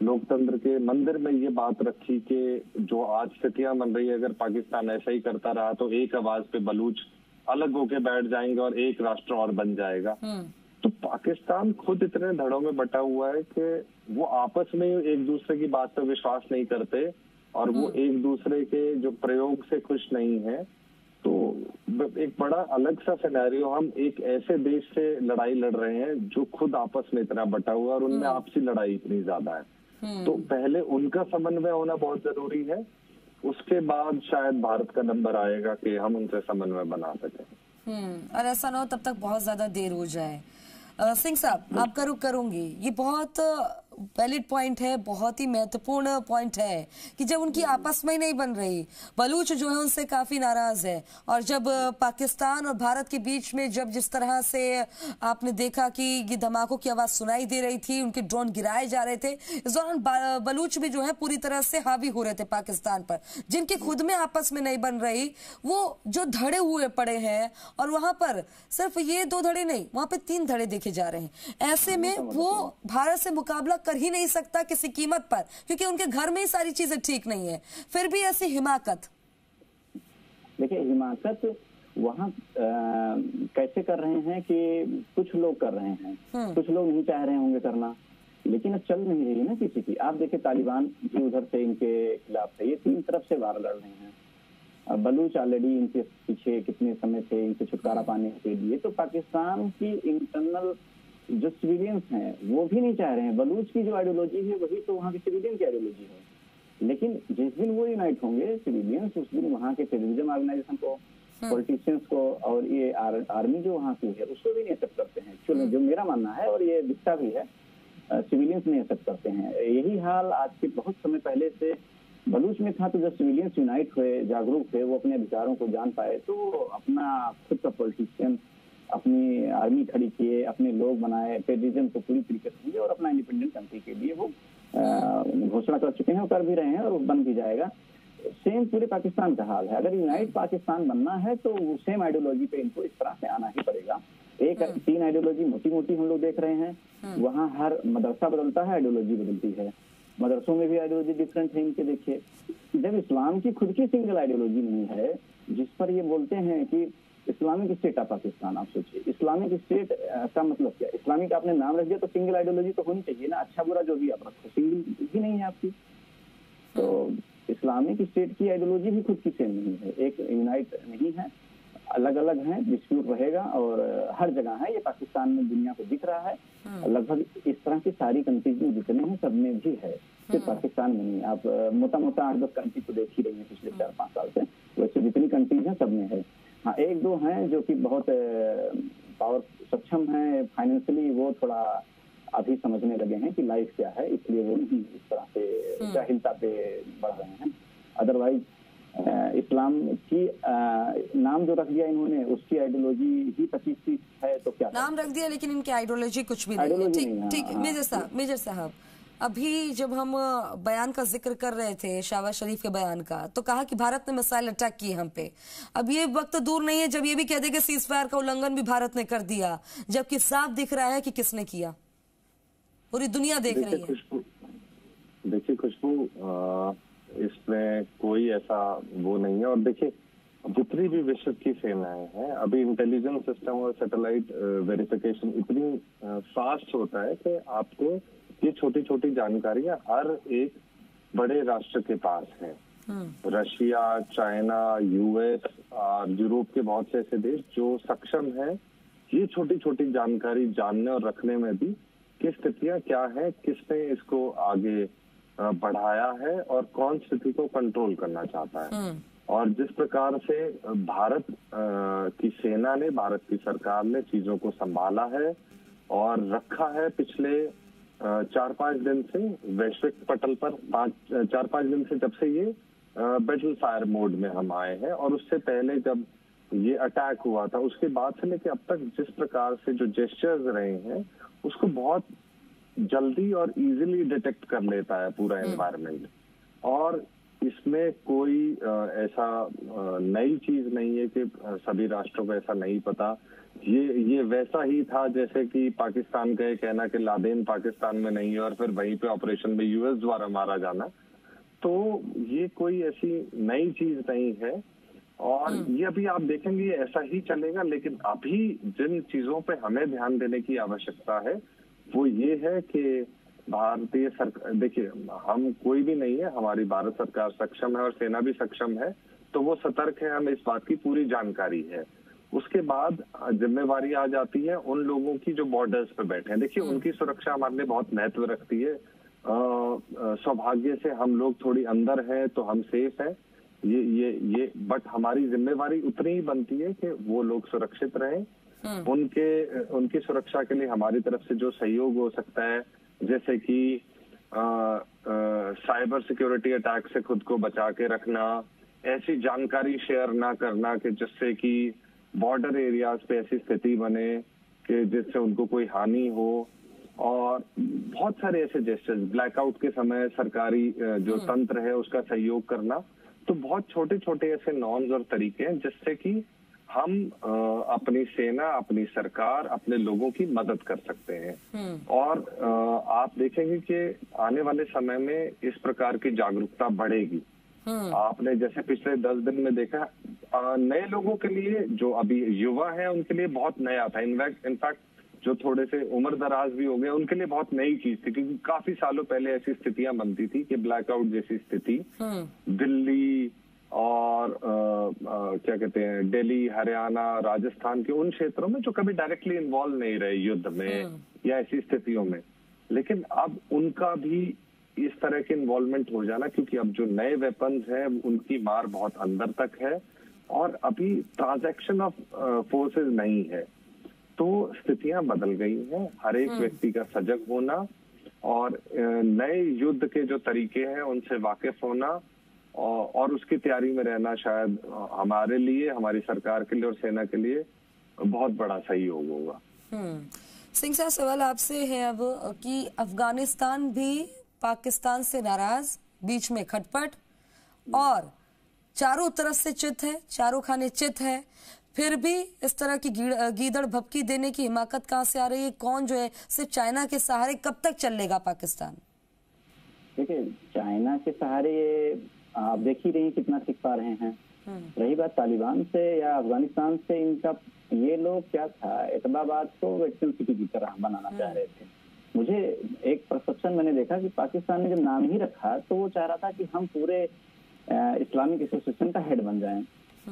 लोकतंत्र के मंदिर में ये बात रखी कि जो आज स्थितियां बन रही है, अगर पाकिस्तान ऐसा ही करता रहा तो एक आवाज पे बलूच अलग होके बैठ जाएंगे और एक राष्ट्र और बन जाएगा। तो पाकिस्तान खुद इतने धड़ों में बटा हुआ है कि वो आपस में एक दूसरे की बात पर विश्वास नहीं करते और वो एक दूसरे के जो प्रयोग से खुश नहीं है। तो एक बड़ा अलग सा सिनेरियो, हम एक ऐसे देश से लड़ाई लड़ रहे हैं जो खुद आपस में इतना बटा हुआ है और उनमें आपसी लड़ाई इतनी ज्यादा है। तो पहले उनका समन्वय होना बहुत जरूरी है, उसके बाद शायद भारत का नंबर आएगा कि हम उनसे समन्वय बना सकें। और ऐसा ना हो तब तक बहुत ज्यादा देर हो जाए। सिंह साहब, आपका रुख करूंगी। ये बहुत वैलिड पॉइंट है, बहुत ही महत्वपूर्ण पॉइंट है कि जब उनकी आपस में ही नहीं बन रही, बलूच जो है उनसे काफी नाराज है, और जब पाकिस्तान और भारत के बीच में जब जिस तरह से आपने देखा कि ये धमाकों की आवाज सुनाई दे रही थी, उनके ड्रोन गिराए जा रहे थे, इस दौरान बलूच भी जो है पूरी तरह से हावी हो रहे थे पाकिस्तान पर, जिनकी खुद में आपस में नहीं बन रही, वो जो धड़े हुए पड़े हैं, और वहां पर सिर्फ ये 2 धड़े नहीं, वहां पे 3 धड़े देखे जा रहे हैं। ऐसे में वो भारत से मुकाबला कर ही नहीं सकता किसी कीमत पर, क्योंकि उनके घर में ही सारी चीजें ठीक नहीं है। फिर भी ऐसी हिमाकत, देखिए हिमाकत वहाँ कैसे कर रहे हैं कि कुछ लोग कर रहे हैं, कुछ लोग नहीं चाह रहे होंगे करना, लेकिन अब चल नहीं रही है ना किसी की। आप देखिए तालिबान भी उधर से इनके खिलाफ है, ये 3 तरफ से वार लड़ रहे हैं। बलूच ऑलरेडी इनके पीछे कितने समय से इनसे छुटकारा पाने के लिए। तो पाकिस्तान की इंटरनल जो सिविलियंस हैं वो भी नहीं चाह रहे हैं। बलूच की जो आइडियोलॉजी है वही तो वहाँ के सिविलियन की आइडियोलॉजी है। लेकिन जिस दिन वो यूनाइट होंगे सिविलियंस, उस दिन वहाँ के टेररिज्म ऑर्गेनाइजेशन को, पॉलिटिशियंस को और ये आर्मी जो वहाँ की है उसको भी नहीं एक्सेप्ट करते हैं। एक्चुअली जो मेरा मानना है, और ये दिखता भी है, सिविलियंस नहीं एक्सेप्ट करते हैं। यही हाल आज के बहुत समय पहले से बलूच में था। तो जब सिविलियंस यूनाइट हुए, जागरूक हुए, वो अपने अधिकारों को जान पाए, तो अपना खुद का पॉलिटिशियन, अपनी आर्मी खड़ी किए, अपने लोग बनाए, टेररिज्म को पूरी तरीके से समझे और अपना इंडिपेंडेंट कंट्री के लिए वो घोषणा कर चुके हैं और कर भी रहे हैं, और बन भी जाएगा। सेम पूरे पाकिस्तान का हाल है। अगर यूनाइट पाकिस्तान बनना है तो सेम आइडियोलॉजी पे इनको इस तरह से आना ही पड़ेगा। 3 आइडियोलॉजी मोटी मोटी हम लोग देख रहे हैं। वहाँ हर मदरसा बदलता है, आइडियोलॉजी बदलती है। मदरसों में भी आइडियोलॉजी डिफरेंट है इनके। देखिए, जब इस्लाम की खुद की सिंगल आइडियोलॉजी नहीं है, जिस पर ये बोलते हैं कि इस्लामिक स्टेट ऑफ पाकिस्तान, आप सोचिए इस्लामिक स्टेट का मतलब क्या? इस्लामिक आपने नाम रख दिया तो सिंगल आइडियोलॉजी तो होनी चाहिए ना। अच्छा बुरा जो भी आप रखो, सिंगल भी नहीं है आपकी। तो इस्लामिक स्टेट की आइडियोलॉजी भी खुद की सेम नहीं है, एक यूनाइट नहीं है, अलग अलग है। डिस्प्यूट रहेगा और हर जगह है। ये पाकिस्तान में दुनिया को दिख रहा है, लगभग इस तरह की सारी कंट्रीज में जितने हैं सब में भी है, सिर्फ पाकिस्तान में नहीं। आप मोटा मोटा 8-10 कंट्री को देख ही रही है पिछले 4-5 साल से। वैसे जितनी कंट्रीज हैं सब में है। हाँ, 1-2 हैं जो कि बहुत पावर सक्षम है फाइनेंशियली, वो थोड़ा अभी समझने लगे हैं कि लाइफ क्या है, इसलिए वो नहीं इस तरह से जाहिलता पे बढ़ रहे हैं। अदरवाइज इस्लाम की नाम जो रख दिया इन्होंने, उसकी आइडियोलॉजी ही 25-30 है, तो क्या नाम रख दिया लेकिन इनकी आइडियोलॉजी कुछ भी नहीं है। ठीक ठीक, मेजर साहब अभी जब हम बयान का जिक्र कर रहे थे शहबाज शरीफ के बयान का, तो कहा कि भारत ने मिसाइल अटैक किए हम पे। अब ये वक्त दूर नहीं है जब ये भी कह दे कि सीज फायर का उल्लंघन भी भारत ने कर दिया, जबकि साफ दिख रहा है कि किसने किया, पूरी दुनिया देख रही है। देखिए खुशबू, इसमें कोई ऐसा वो नहीं है। और देखिए जितनी भी विश्व की सेनाएं हैं, अभी इंटेलिजेंस सिस्टम और सैटेलाइट वेरिफिकेशन इतनी फास्ट होता है कि आपको ये छोटी छोटी जानकारियां हर एक बड़े राष्ट्र के पास है। रशिया, चाइना, यूएस और यूरोप के बहुत से ऐसे देश जो सक्षम है ये छोटी छोटी जानकारी जानने और रखने में भी कि स्थितियां क्या है, किसने इसको आगे बढ़ाया है और कौन स्थिति को कंट्रोल करना चाहता है। और जिस प्रकार से भारत की सेना ने, भारत की सरकार ने चीजों को संभाला है और रखा है पिछले 4-5 दिन से वैश्विक पटल पर, 4-5 दिन से जब से ये बैटल फायर मोड में हम आए हैं, और उससे पहले जब ये अटैक हुआ था उसके बाद से लेके अब तक जिस प्रकार से जो जेस्चर्स रहे हैं उसको बहुत जल्दी और इजीली डिटेक्ट कर लेता है पूरा एनवायरनमेंट। और इसमें कोई ऐसा नई चीज नहीं है कि सभी राष्ट्रों को ऐसा नहीं पता। ये वैसा ही था जैसे कि पाकिस्तान का ये कहना कि लादेन पाकिस्तान में नहीं है और फिर वहीं पे ऑपरेशन में यूएस द्वारा मारा जाना। तो ये कोई ऐसी नई चीज नहीं है और ये अभी आप देखेंगे ये ऐसा ही चलेगा। लेकिन अभी जिन चीजों पे हमें ध्यान देने की आवश्यकता है वो ये है कि भारतीय सरकार, देखिए हम कोई भी नहीं है, हमारी भारत सरकार सक्षम है और सेना भी सक्षम है, तो वो सतर्क है, हमें इस बात की पूरी जानकारी है। उसके बाद जिम्मेवारी आ जाती है उन लोगों की जो बॉर्डर्स पे बैठे हैं। देखिए उनकी सुरक्षा हमारे लिए बहुत महत्व रखती है। सौभाग्य से हम लोग थोड़ी अंदर हैं तो हम सेफ हैं, ये बट हमारी जिम्मेवारी उतनी ही बनती है कि वो लोग सुरक्षित रहें। उनकी सुरक्षा के लिए हमारी तरफ से जो सहयोग हो सकता है, जैसे कि साइबर सिक्योरिटी अटैक से खुद को बचा के रखना, ऐसी जानकारी शेयर ना करना कि जिससे कि बॉर्डर एरियाज पे ऐसी स्थिति बने कि जिससे उनको कोई हानि हो, और बहुत सारे ऐसे जेस्चर्स, ब्लैकआउट के समय सरकारी जो तंत्र है उसका सहयोग करना। तो बहुत छोटे छोटे ऐसे नॉर्म्स और तरीके हैं जिससे कि हम अपनी सेना, अपनी सरकार, अपने लोगों की मदद कर सकते हैं। और आप देखेंगे कि आने वाले समय में इस प्रकार की जागरूकता बढ़ेगी। आपने जैसे पिछले 10 दिन में देखा, नए लोगों के लिए जो अभी युवा है उनके लिए बहुत नया था। इनफैक्ट जो थोड़े से उम्र दराज भी हो गए उनके लिए बहुत नई चीज थी, क्योंकि काफी सालों पहले ऐसी स्थितियां बनती थी कि ब्लैकआउट जैसी स्थिति दिल्ली और क्या कहते हैं, दिल्ली, हरियाणा, राजस्थान के उन क्षेत्रों में जो कभी डायरेक्टली इन्वॉल्व नहीं रहे युद्ध में या ऐसी स्थितियों में। लेकिन अब उनका भी इस तरह के इन्वॉल्वमेंट हो जाना, क्योंकि अब जो नए वेपन्स हैं उनकी मार बहुत अंदर तक है और अभी ट्रांजैक्शन ऑफ फोर्सेस नहीं है, तो स्थितियां बदल गई हैं। हर एक व्यक्ति का सजग होना और नए युद्ध के जो तरीके हैं उनसे वाकिफ होना और उसकी तैयारी में रहना शायद हमारे लिए, हमारी सरकार के लिए और सेना के लिए बहुत बड़ा सहयोग होगा। सिंह साहब, सवाल आपसे है अब कि अफगानिस्तान भी पाकिस्तान से नाराज, बीच में खटपट और चारों तरफ से चित है, चारों खाने चित है, फिर भी इस तरह की गीदड़ भभकी देने की हिमाकत कहाँ से आ रही है? कौन जो है सिर्फ चाइना के सहारे कब तक चल लेगा पाकिस्तान? देखिए चाइना के सहारे आप देख ही रही कितना सीख पा रहे हैं। रही बात तालिबान से या अफगानिस्तान से, इनका ये लोग क्या था, एतबाबाद को वेस्टर्न सिटी की तरह बनाना चाह रहे थे। मुझे एक परसेप्शन मैंने देखा कि पाकिस्तान ने जब नाम ही रखा तो वो चाह रहा था कि हम पूरे इस्लामिक एसोसिएशन का हेड बन जाएं।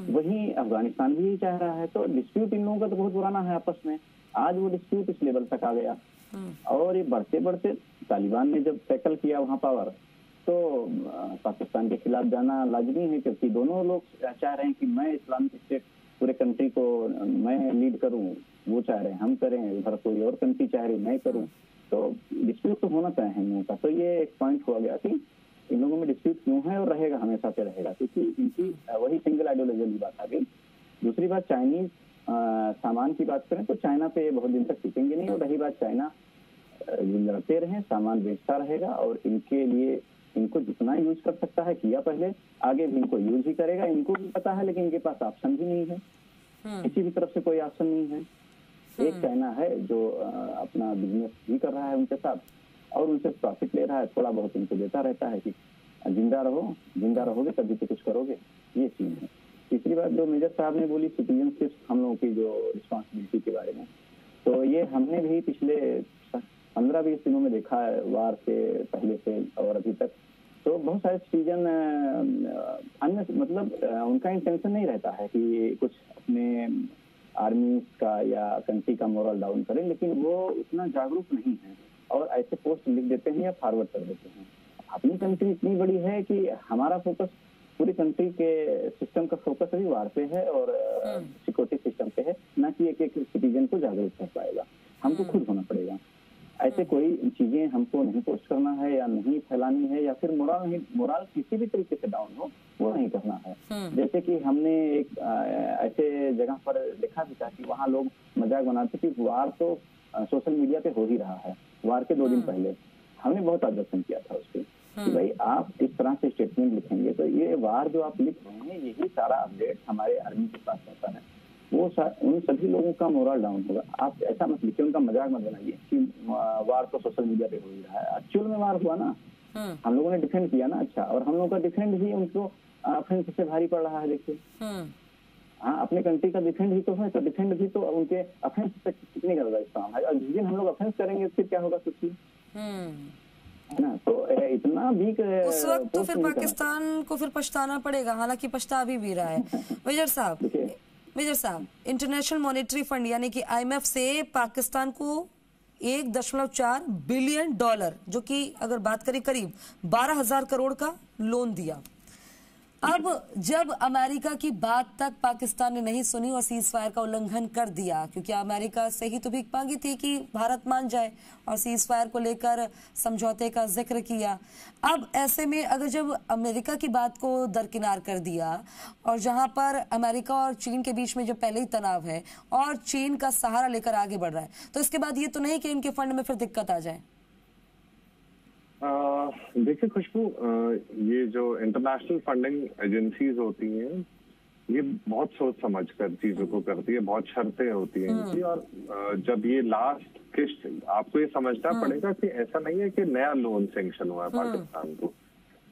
वहीं अफगानिस्तान भी यही चाह रहा है। तो डिस्प्यूट इन लोगों का तो बहुत पुराना है आपस में, आज वो डिस्प्यूट इस लेवल तक आ गया। और ये बढ़ते बढ़ते तालिबान ने जब टैकल किया वहाँ पावर, तो पाकिस्तान के खिलाफ जाना लाजमी है, क्योंकि दोनों लोग चाह रहे हैं कि मैं इस्लामिक स्टेट पूरे कंट्री को मैं लीड करूं, वो चाह रहे हैं हम करें, उधर कोई और कंट्री चाह रही मैं करूं, तो डिस्प्यूट तो होना तय है इन लोगों का। तो ये एक पॉइंट हो गया कि इन लोगों में डिस्प्यूट क्यों है और रहेगा, हमेशा से रहेगा, क्योंकि इनकी वही सिंगल आइडियोलॉजी वाली बात आ गई। दूसरी बात, चाइनीज सामान की बात करें तो चाइना पे बहुत दिन तक टिकेंगे नहीं, और रही बात चाइना लड़ते रहे, सामान बेचता रहेगा, और इनके लिए इनको जितना यूज कर सकता है किया पहले, आगे भी इनको यूज ही करेगा, इनको भी पता है, लेकिन इनके पास ऑप्शन भी नहीं है, किसी भी तरफ से कोई ऑप्शन नहीं है। एक चाइना है जो अपना बिजनेस भी कर रहा है उनके साथ, और उनसे प्रॉफिट ले रहा है, थोड़ा बहुत उनको देता रहता है कि जिंदा रहो, जिंदा रहोगे तभी तो कुछ करोगे, ये चीज है। तीसरी बात जो मेजर साहब ने बोली सिटीजनशिप, हम लोगों की जो रिस्पॉन्सिबिलिटी के बारे में, तो ये हमने भी पिछले 15-20 दिनों में देखा है, वार से पहले से और अभी तक, तो बहुत सारे सिटीजन अन्य मतलब उनका इंटेंशन नहीं रहता है कि कुछ अपने आर्मी का या कंट्री का मोरल डाउन करें, लेकिन वो उतना जागरूक नहीं है और ऐसे पोस्ट लिख देते हैं या फॉरवर्ड कर देते हैं। अपनी कंट्री इतनी बड़ी है कि हमारा फोकस पूरी कंट्री के सिस्टम का फोकस अभी वार पे है और सिक्योरिटी सिस्टम पे है, ना कि एक सिटीजन को जागरूक कर पाएगा। हमको खुद होना पड़ेगा। ऐसे कोई चीजें हमको नहीं पोस्ट करना है या नहीं फैलानी है, या फिर मोरल किसी भी तरीके से डाउन हो वो नहीं करना है। जैसे कि हमने एक ऐसे जगह पर देखा भी था कि वहाँ लोग मजाक बनाते कि वार तो सोशल मीडिया पे हो ही रहा है। वार के 2 दिन पहले हमने बहुत ऑब्जर्वेशन किया था उसके कि भाई आप इस तरह से स्टेटमेंट लिखेंगे तो ये वार जो आप लिख रहे हैं यही सारा अपडेट हमारे आर्मी के पास रहता है, वो उन सभी लोगों का मोरल डाउन होगा। आप ऐसा मत लिखिए, उनका मजाक मत बनाइए कि वार तो सोशल मीडिया पे हो ही रहा है। एक्चुअल में वार हुआ ना, हम लोगों ने डिफेंड किया ना, अच्छा, और हम लोगों का डिफेंड भी उनको ऑफेंस से भारी पड़ रहा है। देखिए हाँ, अपने कंट्री का डिफेंड ही तो है, तो डिफेंड भी तो उनके ऑफेंस से कितनी ज्यादा काम है, और जिस दिन हम लोग ऑफेंस करेंगे फिर क्या होगा, कुछ है ना। तो इतना भी उस वक्त तो फिर पाकिस्तान को फिर पछताना पड़ेगा, हालांकि पछता भी रहा है। मेजर साहब, इंटरनेशनल मॉनेटरी फंड यानी कि IMF से पाकिस्तान को $1.4 बिलियन, जो कि अगर बात करें करीब 12,000 करोड़ का लोन दिया। अब जब अमेरिका की बात तक पाकिस्तान ने नहीं सुनी और सीज फायर का उल्लंघन कर दिया, क्योंकि अमेरिका से ही तो भीख मांगी थी कि भारत मान जाए, और सीज फायर को लेकर समझौते का जिक्र किया। अब ऐसे में अगर जब अमेरिका की बात को दरकिनार कर दिया, और जहां पर अमेरिका और चीन के बीच में जब पहले ही तनाव है और चीन का सहारा लेकर आगे बढ़ रहा है, तो इसके बाद ये तो नहीं कि इनके फंड में फिर दिक्कत आ जाए। देखिए खुशबू, ये जो इंटरनेशनल फंडिंग एजेंसीज होती हैं ये बहुत सोच समझ कर चीजों को करती है, बहुत शर्तें होती हैं इनकी, और जब ये लास्ट किस्त, आपको ये समझना पड़ेगा कि ऐसा नहीं है कि नया लोन सैंक्शन हुआ है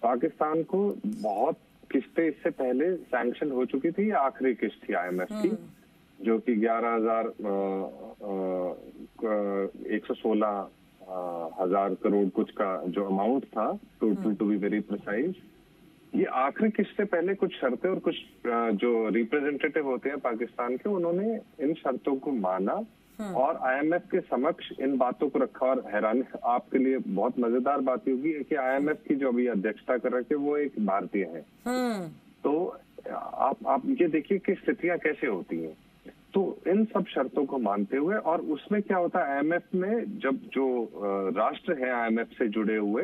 पाकिस्तान को बहुत किस्तें इससे पहले सैंक्शन हो चुकी थी। आखिरी किस्त थी IMF की, जो कि 116,000 करोड़ कुछ का जो अमाउंट था, total to be very precise. ये आखिरी किस्त से पहले कुछ शर्तें और कुछ जो रिप्रेजेंटेटिव होते हैं पाकिस्तान के, उन्होंने इन शर्तों को माना और IMF के समक्ष इन बातों को रखा। और हैरानी आपके लिए बहुत मजेदार बात होगी कि IMF की जो अभी अध्यक्षता कर रहे थे वो एक भारतीय है। तो आप ये देखिए कि स्थितियां कैसे होती हैं। तो इन सब शर्तों को मानते हुए, और उसमें क्या होता है IMF में जब जो राष्ट्र है IMF से जुड़े हुए,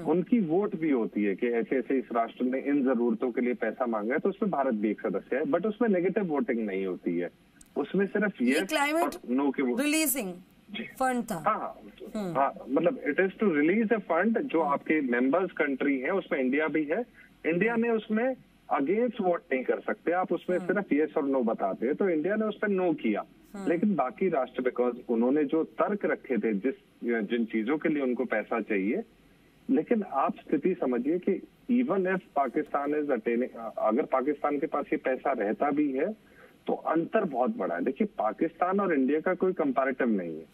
उनकी वोट भी होती है कि ऐसे ऐसे इस राष्ट्र ने इन जरूरतों के लिए पैसा मांगा है, तो उसमें भारत भी एक सदस्य है, बट उसमें नेगेटिव वोटिंग नहीं होती है, उसमें सिर्फ ये क्लाइमेट नो की रिलीजिंग फंड था। हाँ, मतलब it is to release a fund जो आपके मेंबर्स कंट्री है, उसमें इंडिया भी है। इंडिया ने उसमें अगेंस्ट वोट नहीं कर सकते आप, उसमें सिर्फ येस और नो बताते हैं, तो इंडिया ने उस पर नो किया। लेकिन बाकी राष्ट्र, बिकॉज उन्होंने जो तर्क रखे थे जिन चीजों के लिए उनको पैसा चाहिए, लेकिन आप स्थिति समझिए कि even if Pakistan is attaining, अगर पाकिस्तान के पास ये पैसा रहता भी है तो अंतर बहुत बड़ा है। देखिए पाकिस्तान और इंडिया का कोई कंपैरेटिव नहीं है।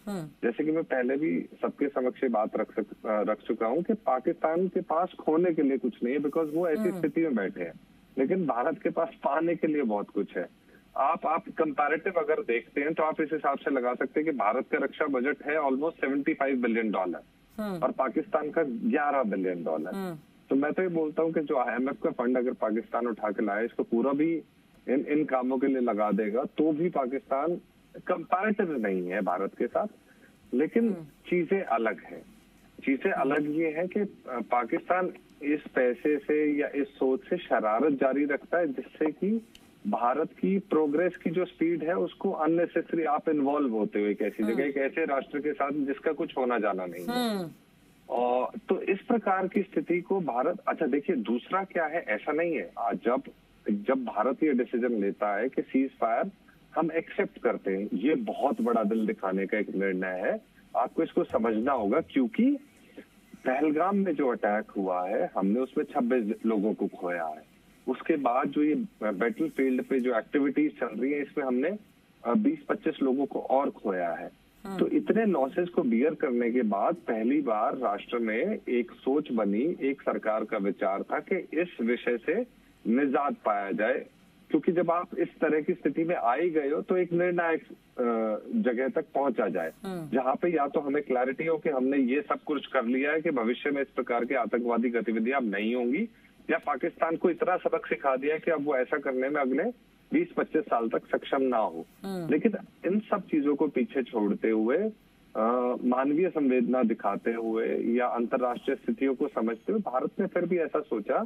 जैसे कि मैं पहले भी सबके समक्ष बात रख चुका हूं कि पाकिस्तान के पास खोने के लिए कुछ नहीं है, बिकॉज वो ऐसी स्थिति में बैठे हैं, लेकिन भारत के पास पाने के लिए बहुत कुछ है। आप कंपैरेटिव अगर देखते हैं तो आप इस हिसाब से लगा सकते हैं कि भारत का रक्षा बजट है ऑलमोस्ट $75 बिलियन और पाकिस्तान का $11 बिलियन। तो मैं तो ये बोलता हूँ कि जो IMF का फंड अगर पाकिस्तान उठा के लाए, इसको पूरा भी इन कामों के लिए लगा देगा, तो भी पाकिस्तान कंपैरेटिव नहीं है भारत के साथ, लेकिन चीजें अलग हैं। चीजें अलग ये है कि पाकिस्तान इस पैसे से या इस सोच से शरारत जारी रखता है जिससे कि भारत की प्रोग्रेस की जो स्पीड है उसको अननेसेसरी आप इन्वॉल्व होते हुए एक ऐसी जगह, एक ऐसे राष्ट्र के साथ जिसका कुछ होना जाना नहीं है। और तो इस प्रकार की स्थिति को भारत, अच्छा देखिए दूसरा क्या है, ऐसा नहीं है जब भारत ये डिसीजन लेता है कि सीज फायर हम एक्सेप्ट करते हैं, ये बहुत बड़ा दिल दिखाने का एक निर्णय है। आपको इसको समझना होगा, क्योंकि पहलगाम में जो अटैक हुआ है हमने उसमें 26 लोगों को खोया है। उसके बाद जो ये बैटल फील्ड पे जो एक्टिविटीज चल रही है इसमें हमने 20-25 लोगों को और खोया है। तो इतने लॉसेस को बियर करने के बाद पहली बार राष्ट्र में एक सोच बनी, एक सरकार का विचार था कि इस विषय से निजात पाया जाए, क्योंकि जब आप इस तरह की स्थिति में आ ही गए हो तो एक निर्णायक जगह तक पहुंचा जाए जहां पे या तो हमें क्लैरिटी हो कि हमने ये सब कुछ कर लिया है कि भविष्य में इस प्रकार के आतंकवादी गतिविधियां अब नहीं होंगी, या पाकिस्तान को इतना सबक सिखा दिया है कि अब वो ऐसा करने में अगले 20-25 साल तक सक्षम ना हो। लेकिन इन सब चीजों को पीछे छोड़ते हुए, मानवीय संवेदना दिखाते हुए या अंतर्राष्ट्रीय स्थितियों को समझते हुए भारत ने फिर भी ऐसा सोचा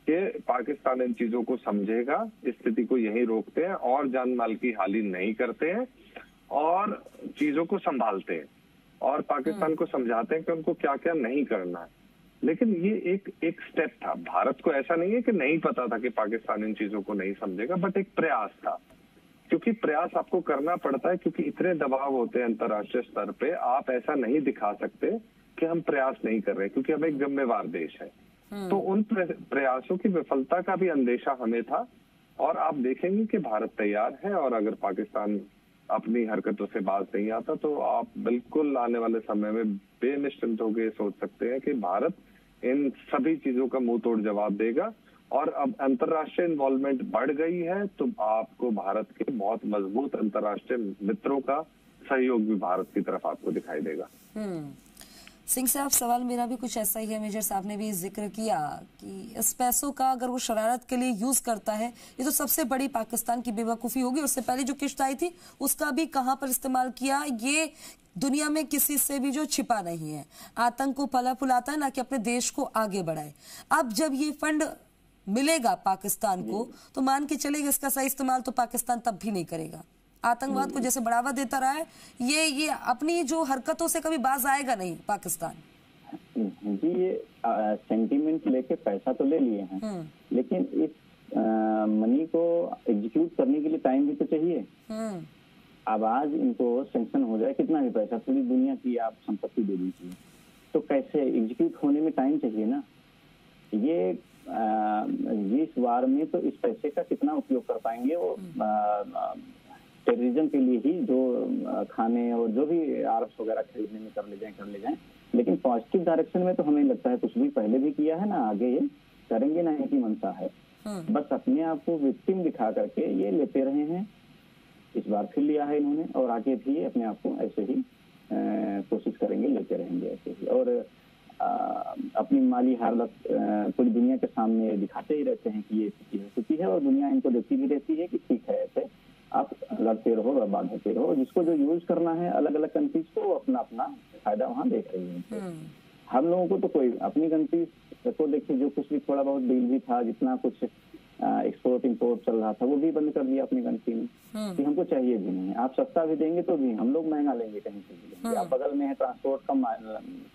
कि पाकिस्तान इन चीजों को समझेगा, इस स्थिति को यहीं रोकते हैं और जान माल की हानि नहीं करते हैं और चीजों को संभालते हैं और पाकिस्तान को समझाते हैं कि उनको क्या क्या नहीं करना है। लेकिन ये एक स्टेप था। भारत को ऐसा नहीं है कि नहीं पता था कि पाकिस्तान इन चीजों को नहीं समझेगा, बट एक प्रयास था, क्योंकि प्रयास आपको करना पड़ता है, क्योंकि इतने दबाव होते हैं अंतर्राष्ट्रीय स्तर पे। आप ऐसा नहीं दिखा सकते कि हम प्रयास नहीं कर रहे, क्योंकि हम एक जिम्मेवार देश है। तो उन प्रयासों की विफलता का भी अंदेशा हमें था और आप देखेंगे कि भारत तैयार है, और अगर पाकिस्तान अपनी हरकतों से बाज नहीं आता तो आप बिल्कुल आने वाले समय में बेनिश्चिंत होकर सोच सकते हैं कि भारत इन सभी चीजों का मुंह तोड़ जवाब देगा। और अब अंतर्राष्ट्रीय इन्वॉल्वमेंट बढ़ गई है तो आपको भारत के बहुत मजबूत अंतर्राष्ट्रीय मित्रों का सहयोग भी भारत की तरफ आपको दिखाई देगा। सिंह साहब, सवाल मेरा भी कुछ ऐसा ही है। मेजर साहब ने भी जिक्र किया कि इस पैसों का अगर वो शरारत के लिए यूज करता है, ये तो सबसे बड़ी पाकिस्तान की बेवकूफी होगी। उससे पहले जो किश्त आई थी उसका भी कहां पर इस्तेमाल किया, ये दुनिया में किसी से भी जो छिपा नहीं है। आतंक को फला फुलाता है, ना कि अपने देश को आगे बढ़ाए। अब जब ये फंड मिलेगा पाकिस्तान को तो मान के चलेगा इसका सही इस्तेमाल तो पाकिस्तान तब भी नहीं करेगा। आतंकवाद को जैसे बढ़ावा देता रहा है, ये अपनी जो हरकतों से कभी बाज आएगा नहीं पाकिस्तान। जी, ये सेंटीमेंट लेके पैसा तो ले लिए हैं, लेकिन इस मनी को एग्जीक्यूट करने के लिए टाइम भी तो चाहिए। अब आज इनको सैंक्शन हो जाए, कितना भी पैसा, पूरी दुनिया की आप संपत्ति दे दीजिए, तो कैसे एग्जीक्यूट होने में टाइम चाहिए ना। ये इस वार में तो इस पैसे का कितना उपयोग कर पाएंगे, वो टेररिज्म के लिए ही जो खाने और जो भी आर्म्स वगैरह खरीदने में कर ले जाएं। लेकिन पॉजिटिव डायरेक्शन में तो हमें लगता है कुछ भी पहले भी किया है ना, आगे ये करेंगे ना, की मंशा है। बस अपने आप को विक्टिम दिखा करके ये लेते रहे हैं। इस बार फिर लिया है इन्होंने और आगे भी अपने आप को ऐसे ही कोशिश करेंगे, लेते रहेंगे ऐसे ही। और अपनी माली हालत पूरी दुनिया के सामने दिखाते ही रहते हैं कि ये स्थिति हो चुकी है, और दुनिया इनको देखती भी रहती है कि ठीक है, ऐसे आप लड़ते रहो, बर्बाद होते रहो। जिसको जो यूज करना है अलग अलग कंट्रीज को, अपना अपना फायदा वहाँ देख रही है। हम लोगों को तो कोई अपनी कंट्रीज को देखिए, जो कुछ भी थोड़ा बहुत डील भी था, जितना कुछ एक्सपोर्ट इंपोर्ट चल रहा था, वो भी बंद कर दिया अपनी कंट्री में कि हमको चाहिए भी नहीं। आप सस्ता भी देंगे तो भी हम लोग महंगा लेंगे कहीं से भी। आप बगल में है, ट्रांसपोर्ट कम,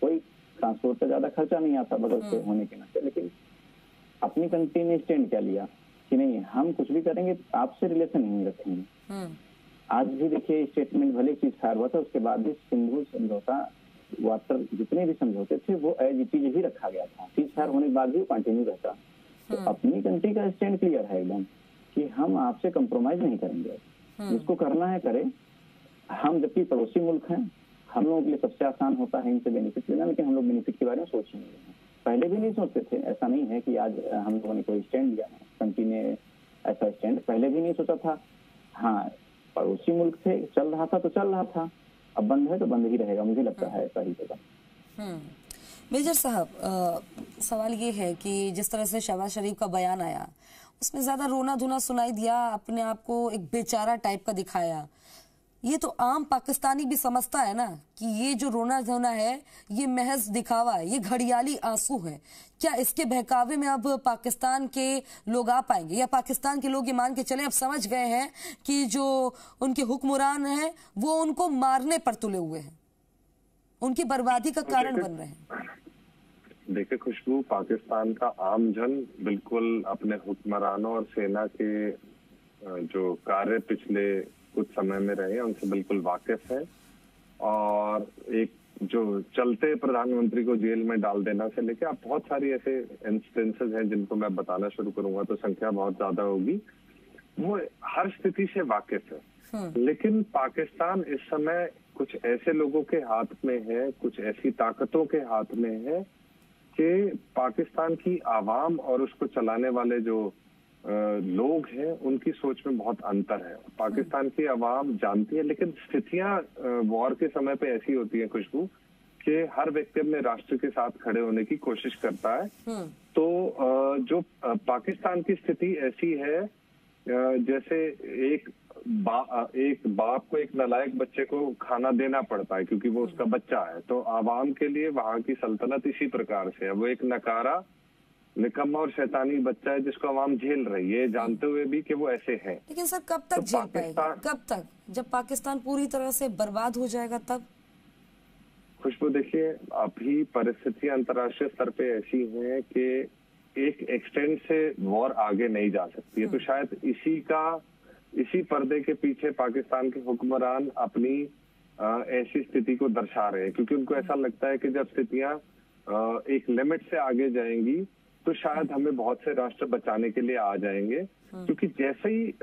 कोई ट्रांसपोर्ट पे ज्यादा खर्चा नहीं आता बगल से होने के नाते। लेकिन अपनी कंट्री ने स्टैंड क्या लिया कि नहीं, हम कुछ भी करेंगे आपसे रिलेशन नहीं रखेंगे। आज भी देखिए स्टेटमेंट, भले चीज फायर हुआ था, उसके बाद भी सिंधु समझौता, वाटर, जितने भी समझौते थे वो एज इट इज ही रखा गया था। चीज फायर होने के बाद भी कंटिन्यू रहता। तो अपनी कंट्री का स्टैंड क्लियर है एकदम कि हम आपसे कंप्रोमाइज नहीं करेंगे, जिसको करना है करे। हम जबकि पड़ोसी मुल्क हैं, हम लोगों के लिए सबसे आसान होता है इनसे बेनिफिट लेना, लेकिन हम लोग बेनिफिट के बारे में सोच ही नहीं रहे हैं। पहले भी नहीं सोचते थे, ऐसा नहीं है कि आज हम लोगों ने कोई स्टैंड लिया है, कंट्री ने ऐसा स्टैंड पहले भी नहीं सोचा था। हाँ, पड़ोसी मुल्क थे, चल रहा था तो चल रहा था, अब बंद है तो बंद ही रहेगा, मुझे लगता है ऐसा ही होगा। मेजर साहब, सवाल ये है कि जिस तरह से शहबाज शरीफ का बयान आया उसमें ज्यादा रोना धोना सुनाई दिया, अपने आप को एक बेचारा टाइप का दिखाया। ये तो आम पाकिस्तानी भी समझता है ना कि ये जो रोना धोना है ये महज दिखावा है, ये घड़ियाली आंसू है। क्या इसके बहकावे में अब पाकिस्तान के लोग आ पाएंगे, या पाकिस्तान के लोग ये मान के चले अब समझ गए हैं कि जो उनके हुक्मरान हैं वो उनको मारने पर तुले हुए हैं, उनकी बर्बादी का कारण बन रहे हैं? देखिए खुशबू, पाकिस्तान का आम जन बिल्कुल अपने हुक्मरानों और सेना के जो कार्य पिछले कुछ समय में रहे उनसे बिल्कुल वाकिफ है। और एक जो चलते प्रधानमंत्री को जेल में डाल देना से लेके आप बहुत सारी ऐसे इंस्टेंसेस हैं जिनको मैं बताना शुरू करूंगा तो संख्या बहुत ज्यादा होगी, वो हर स्थिति से वाकिफ है। लेकिन पाकिस्तान इस समय कुछ ऐसे लोगों के हाथ में है, कुछ ऐसी ताकतों के हाथ में है कि पाकिस्तान की आवाम और उसको चलाने वाले जो लोग हैं उनकी सोच में बहुत अंतर है। पाकिस्तान की आवाम जानती है, लेकिन स्थितियां वॉर के समय पे ऐसी होती है खुशबू कि हर व्यक्ति अपने राष्ट्र के साथ खड़े होने की कोशिश करता है। तो जो पाकिस्तान की स्थिति ऐसी है जैसे एक बाप को एक नालायक बच्चे को खाना देना पड़ता है क्योंकि वो उसका बच्चा है। तो आवाम के लिए वहां की सल्तनत इसी प्रकार से है, वो एक नकारा, निकम्मा और शैतानी बच्चा है जिसको आवाम झेल रही है जानते हुए भी कि वो ऐसे है। लेकिन सर कब तक झेल पाएगा? कब तक? जब पाकिस्तान पूरी तरह से बर्बाद हो जाएगा तब? खुशबू देखिए, अभी परिस्थितियां अंतर्राष्ट्रीय स्तर पे ऐसी हैं कि एक एक्सटेंड से वॉर आगे नहीं जा सकती है। तो शायद इसी पर्दे के पीछे पाकिस्तान के हुक्मरान अपनी ऐसी स्थिति को दर्शा रहे हैं क्योंकि उनको ऐसा लगता है कि जब स्थितियां एक लिमिट से आगे जाएंगी तो शायद हमें बहुत से राष्ट्र बचाने के लिए आ जाएंगे। क्योंकि जैसे ही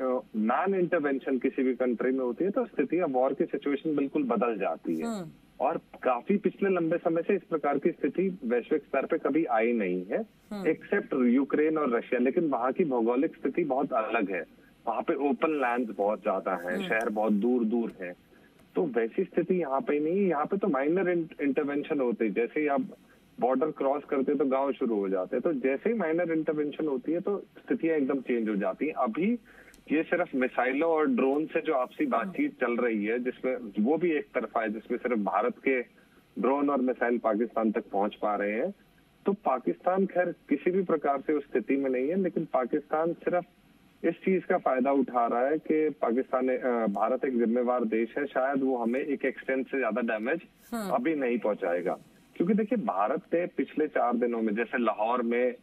नॉन इंटरवेंशन किसी भी कंट्री में होती है तो स्थितियां वॉर की सिचुएशन बिल्कुल बदल जाती है। और काफी पिछले लंबे समय से इस प्रकार की स्थिति वैश्विक स्तर पे कभी आई नहीं है एक्सेप्ट यूक्रेन और रशिया। लेकिन वहाँ की भौगोलिक स्थिति बहुत अलग है, वहाँ पे ओपन लैंड बहुत ज्यादा है, शहर बहुत दूर दूर है। तो वैसी स्थिति यहाँ पे नहीं है। यहाँ पे तो माइनर इंटरवेंशन होते हैं, जैसे ही आप बॉर्डर क्रॉस करते तो गांव शुरू हो जाते हैं। तो जैसे ही माइनर इंटरवेंशन होती है तो स्थितियां एकदम चेंज हो जाती हैं। अभी ये सिर्फ मिसाइलों और ड्रोन से जो आपसी बातचीत चल रही है जिसमें वो भी एक तरफा है, जिसमें सिर्फ भारत के ड्रोन और मिसाइल पाकिस्तान तक पहुंच पा रहे हैं। तो पाकिस्तान खैर किसी भी प्रकार से उस स्थिति में नहीं है, लेकिन पाकिस्तान सिर्फ इस चीज का फायदा उठा रहा है कि भारत एक जिम्मेवार देश है, शायद वो हमें एक एक्सटेंट से ज्यादा डैमेज अभी नहीं पहुंचाएगा। क्योंकि देखिए भारत ने पिछले 4 दिनों में जैसे लाहौर में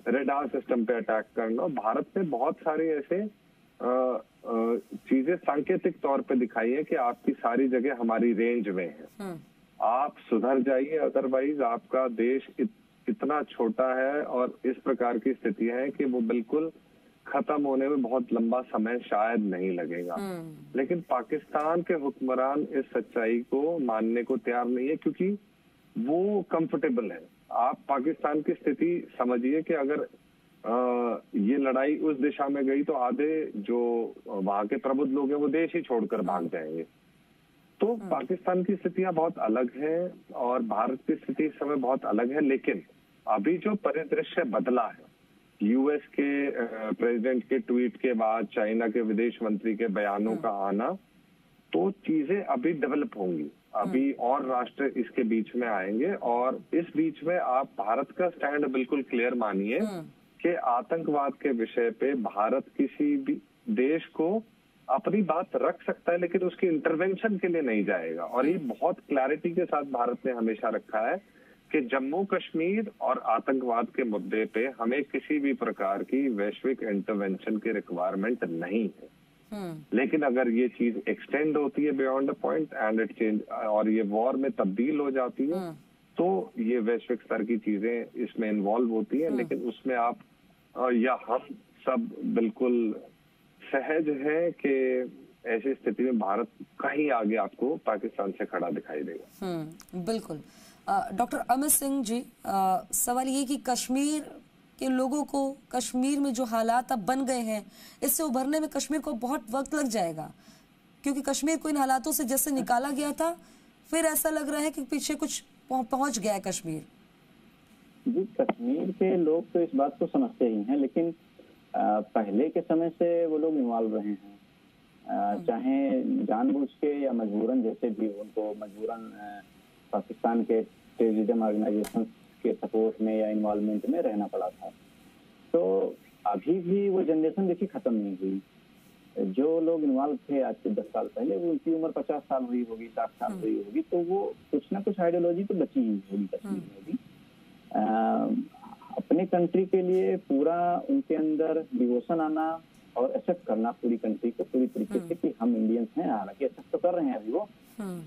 रेडार सिस्टम पे अटैक करना, भारत ने बहुत सारे ऐसे चीजें सांकेतिक तौर पे दिखाई है कि आपकी सारी जगह हमारी रेंज में है, आप सुधर जाइए, अदरवाइज आपका देश इतना छोटा है और इस प्रकार की स्थितियां हैं कि वो बिल्कुल खत्म होने में बहुत लंबा समय शायद नहीं लगेगा। लेकिन पाकिस्तान के हुक्मरान इस सच्चाई को मानने को तैयार नहीं है क्योंकि वो कंफर्टेबल है। आप पाकिस्तान की स्थिति समझिए कि अगर ये लड़ाई उस दिशा में गई तो आधे जो वहां के प्रबुद्ध लोग हैं वो देश ही छोड़कर भाग जाएंगे। तो पाकिस्तान की स्थितियां बहुत अलग हैं और भारत की स्थिति इस समय बहुत अलग है। लेकिन अभी जो परिदृश्य बदला है, यूएस के प्रेसिडेंट के ट्वीट के बाद चाइना के विदेश मंत्री के बयानों का आना, तो चीजें अभी डेवलप होंगी। अभी और राष्ट्र इसके बीच में आएंगे और इस बीच में आप भारत का स्टैंड बिल्कुल क्लियर मानिए कि आतंकवाद के विषय पे भारत किसी भी देश को अपनी बात रख सकता है लेकिन उसकी इंटरवेंशन के लिए नहीं जाएगा। और ये बहुत क्लैरिटी के साथ भारत ने हमेशा रखा है कि जम्मू कश्मीर और आतंकवाद के मुद्दे पे हमें किसी भी प्रकार की वैश्विक इंटरवेंशन की रिक्वायरमेंट नहीं है। लेकिन अगर ये चीज एक्सटेंड होती है beyond a point and it change और ये वॉर में तब्दील हो जाती है तो ये वैश्विक स्तर की चीजें इसमें इन्वॉल्व होती है। लेकिन उसमें आप या हम सब बिल्कुल सहज है कि ऐसी स्थिति में भारत कहीं आगे आपको पाकिस्तान से खड़ा दिखाई देगा। बिल्कुल। डॉक्टर अमित सिंह जी, सवाल ये कि कश्मीर के लोगों को कश्मीर में जो हालात अब बन गए हैं इससे उभरने में कश्मीर को बहुत वक्त लग जाएगा, क्योंकि कश्मीर को इन हालातों से जैसे निकाला गया था फिर ऐसा लग रहा है कि पीछे कुछ पहुंच गया है कश्मीर। जी, कश्मीर के लोग तो इस बात को समझते ही हैं, लेकिन पहले के समय से वो लोग इन्वॉल्व रहे हैं चाहे जानबूझ के या मजबूरन, जैसे भी उनको मजबूरन पाकिस्तान के टेररिज्म ऑर्गेनाइजेशन के सपोर्ट में या इन्वॉल्वमेंट में रहना पड़ा था। तो अभी भी वो जनरेशन देखिए खत्म नहीं हुई। जो लोग इन्वॉल्व थे आज से 10 साल पहले, वो उनकी उम्र 50 साल हुई होगी, 60 साल हुई होगी, तो वो कुछ ना कुछ आइडियोलॉजी तो बची ही होगी कश्मीर में भी। अपने कंट्री के लिए पूरा उनके अंदर डिवोशन आना और एक्सेप्ट करना पूरी कंट्री को पूरी तरीके से कि हम इंडियंस हैं, हालांकि एक्सेप्ट तो कर रहे हैं अभी वो,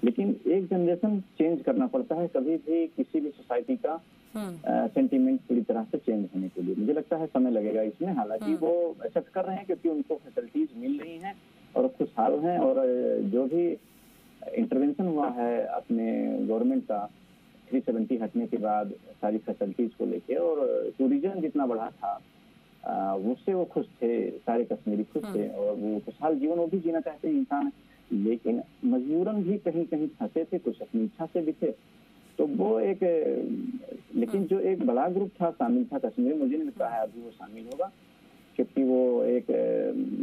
लेकिन एक जनरेशन चेंज करना पड़ता है कभी भी किसी भी सोसाइटी का सेंटीमेंट पूरी तरह से चेंज होने के लिए। मुझे लगता है समय लगेगा इसमें, हालांकि वो एक्सेप्ट कर रहे हैं क्योंकि उनको फैसिलिटीज मिल रही हैं और खुशहाल हैं। और जो भी इंटरवेंशन हुआ है अपने गवर्नमेंट का 370 हटने के बाद सारी फैसिलिटीज को लेके, और टूरिज्म जितना बढ़ा था उससे वो खुश थे, सारे कश्मीरी खुश थे और वो खुशहाल जीवन वो भी जीना चाहते हैं इंसान। लेकिन मजबूरन भी कहीं कहीं फंसे थे, कुछ अपनी इच्छा से भी थे। तो वो एक, लेकिन जो एक बड़ा ग्रुप था शामिल था कश्मीर, मुझे नहीं लगता है अभी वो शामिल होगा, क्योंकि वो एक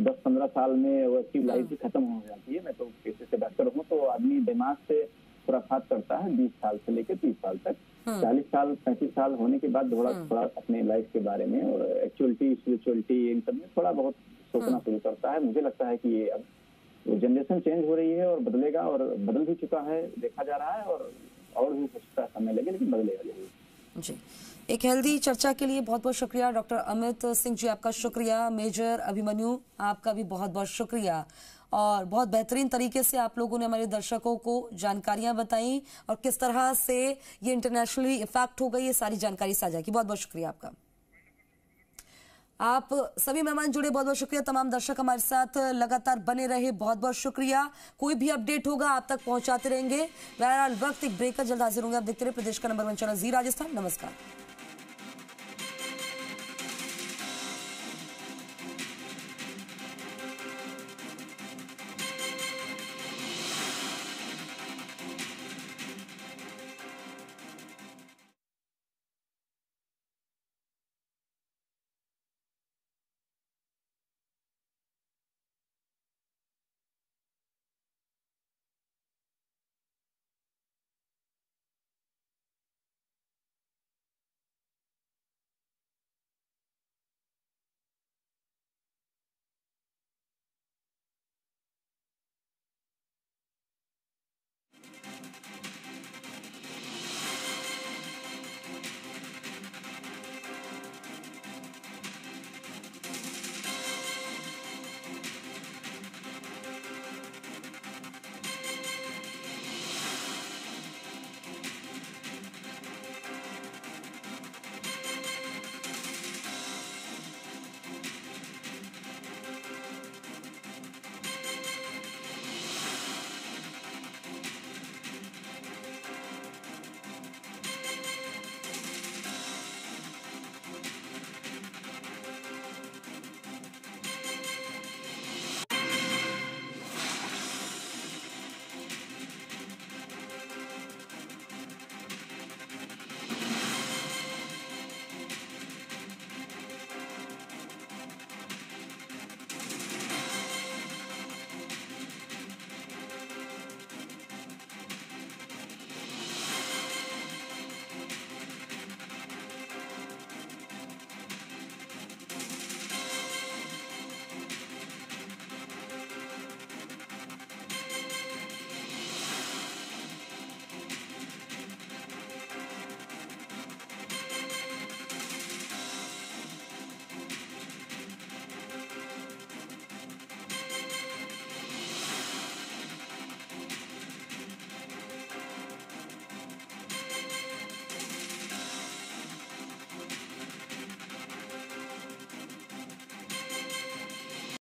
10-15 साल में वो एक्टिव लाइफ भी खत्म हो जाती है। मैं तो पेशे से डॉक्टर हूँ, तो आदमी दिमाग से खुराफात करता है 20 साल से लेकर 30 साल तक। 40 साल 35 साल होने के बाद थोड़ा अपने लाइफ के बारे में और एक्चुअलिटी स्पिरिचुअलिटी इन सब में थोड़ा बहुत सोचना शुरू करता है। मुझे लगता है कि ये अब वो जनरेशन चेंज हो रही है और बदलेगा, और बदल भी चुका है, देखा जा रहा है, और भी कुछ समय लगे लेकिन बदलेगा जरूर। जी, एक हेल्दी चर्चा के लिए बहुत बहुत शुक्रिया डॉक्टर अमित सिंह जी, आपका शुक्रिया। मेजर अभिमन्यु, आपका भी बहुत बहुत शुक्रिया। और बहुत बेहतरीन तरीके से आप लोगों ने हमारे दर्शकों को जानकारियां बताई और किस तरह से ये इंटरनेशनली इफेक्ट हो गई, ये सारी जानकारी साझा की। बहुत बहुत शुक्रिया आपका। आप सभी मेहमान जुड़े, बहुत बहुत शुक्रिया। तमाम दर्शक हमारे साथ लगातार बने रहे, बहुत बहुत शुक्रिया। कोई भी अपडेट होगा आप तक पहुंचाते रहेंगे। बहरहाल वक्त एक ब्रेक का, जल्द हाजिर होंगे। आप देखते रहे प्रदेश का नंबर 1 चैनल जी राजस्थान। नमस्कार।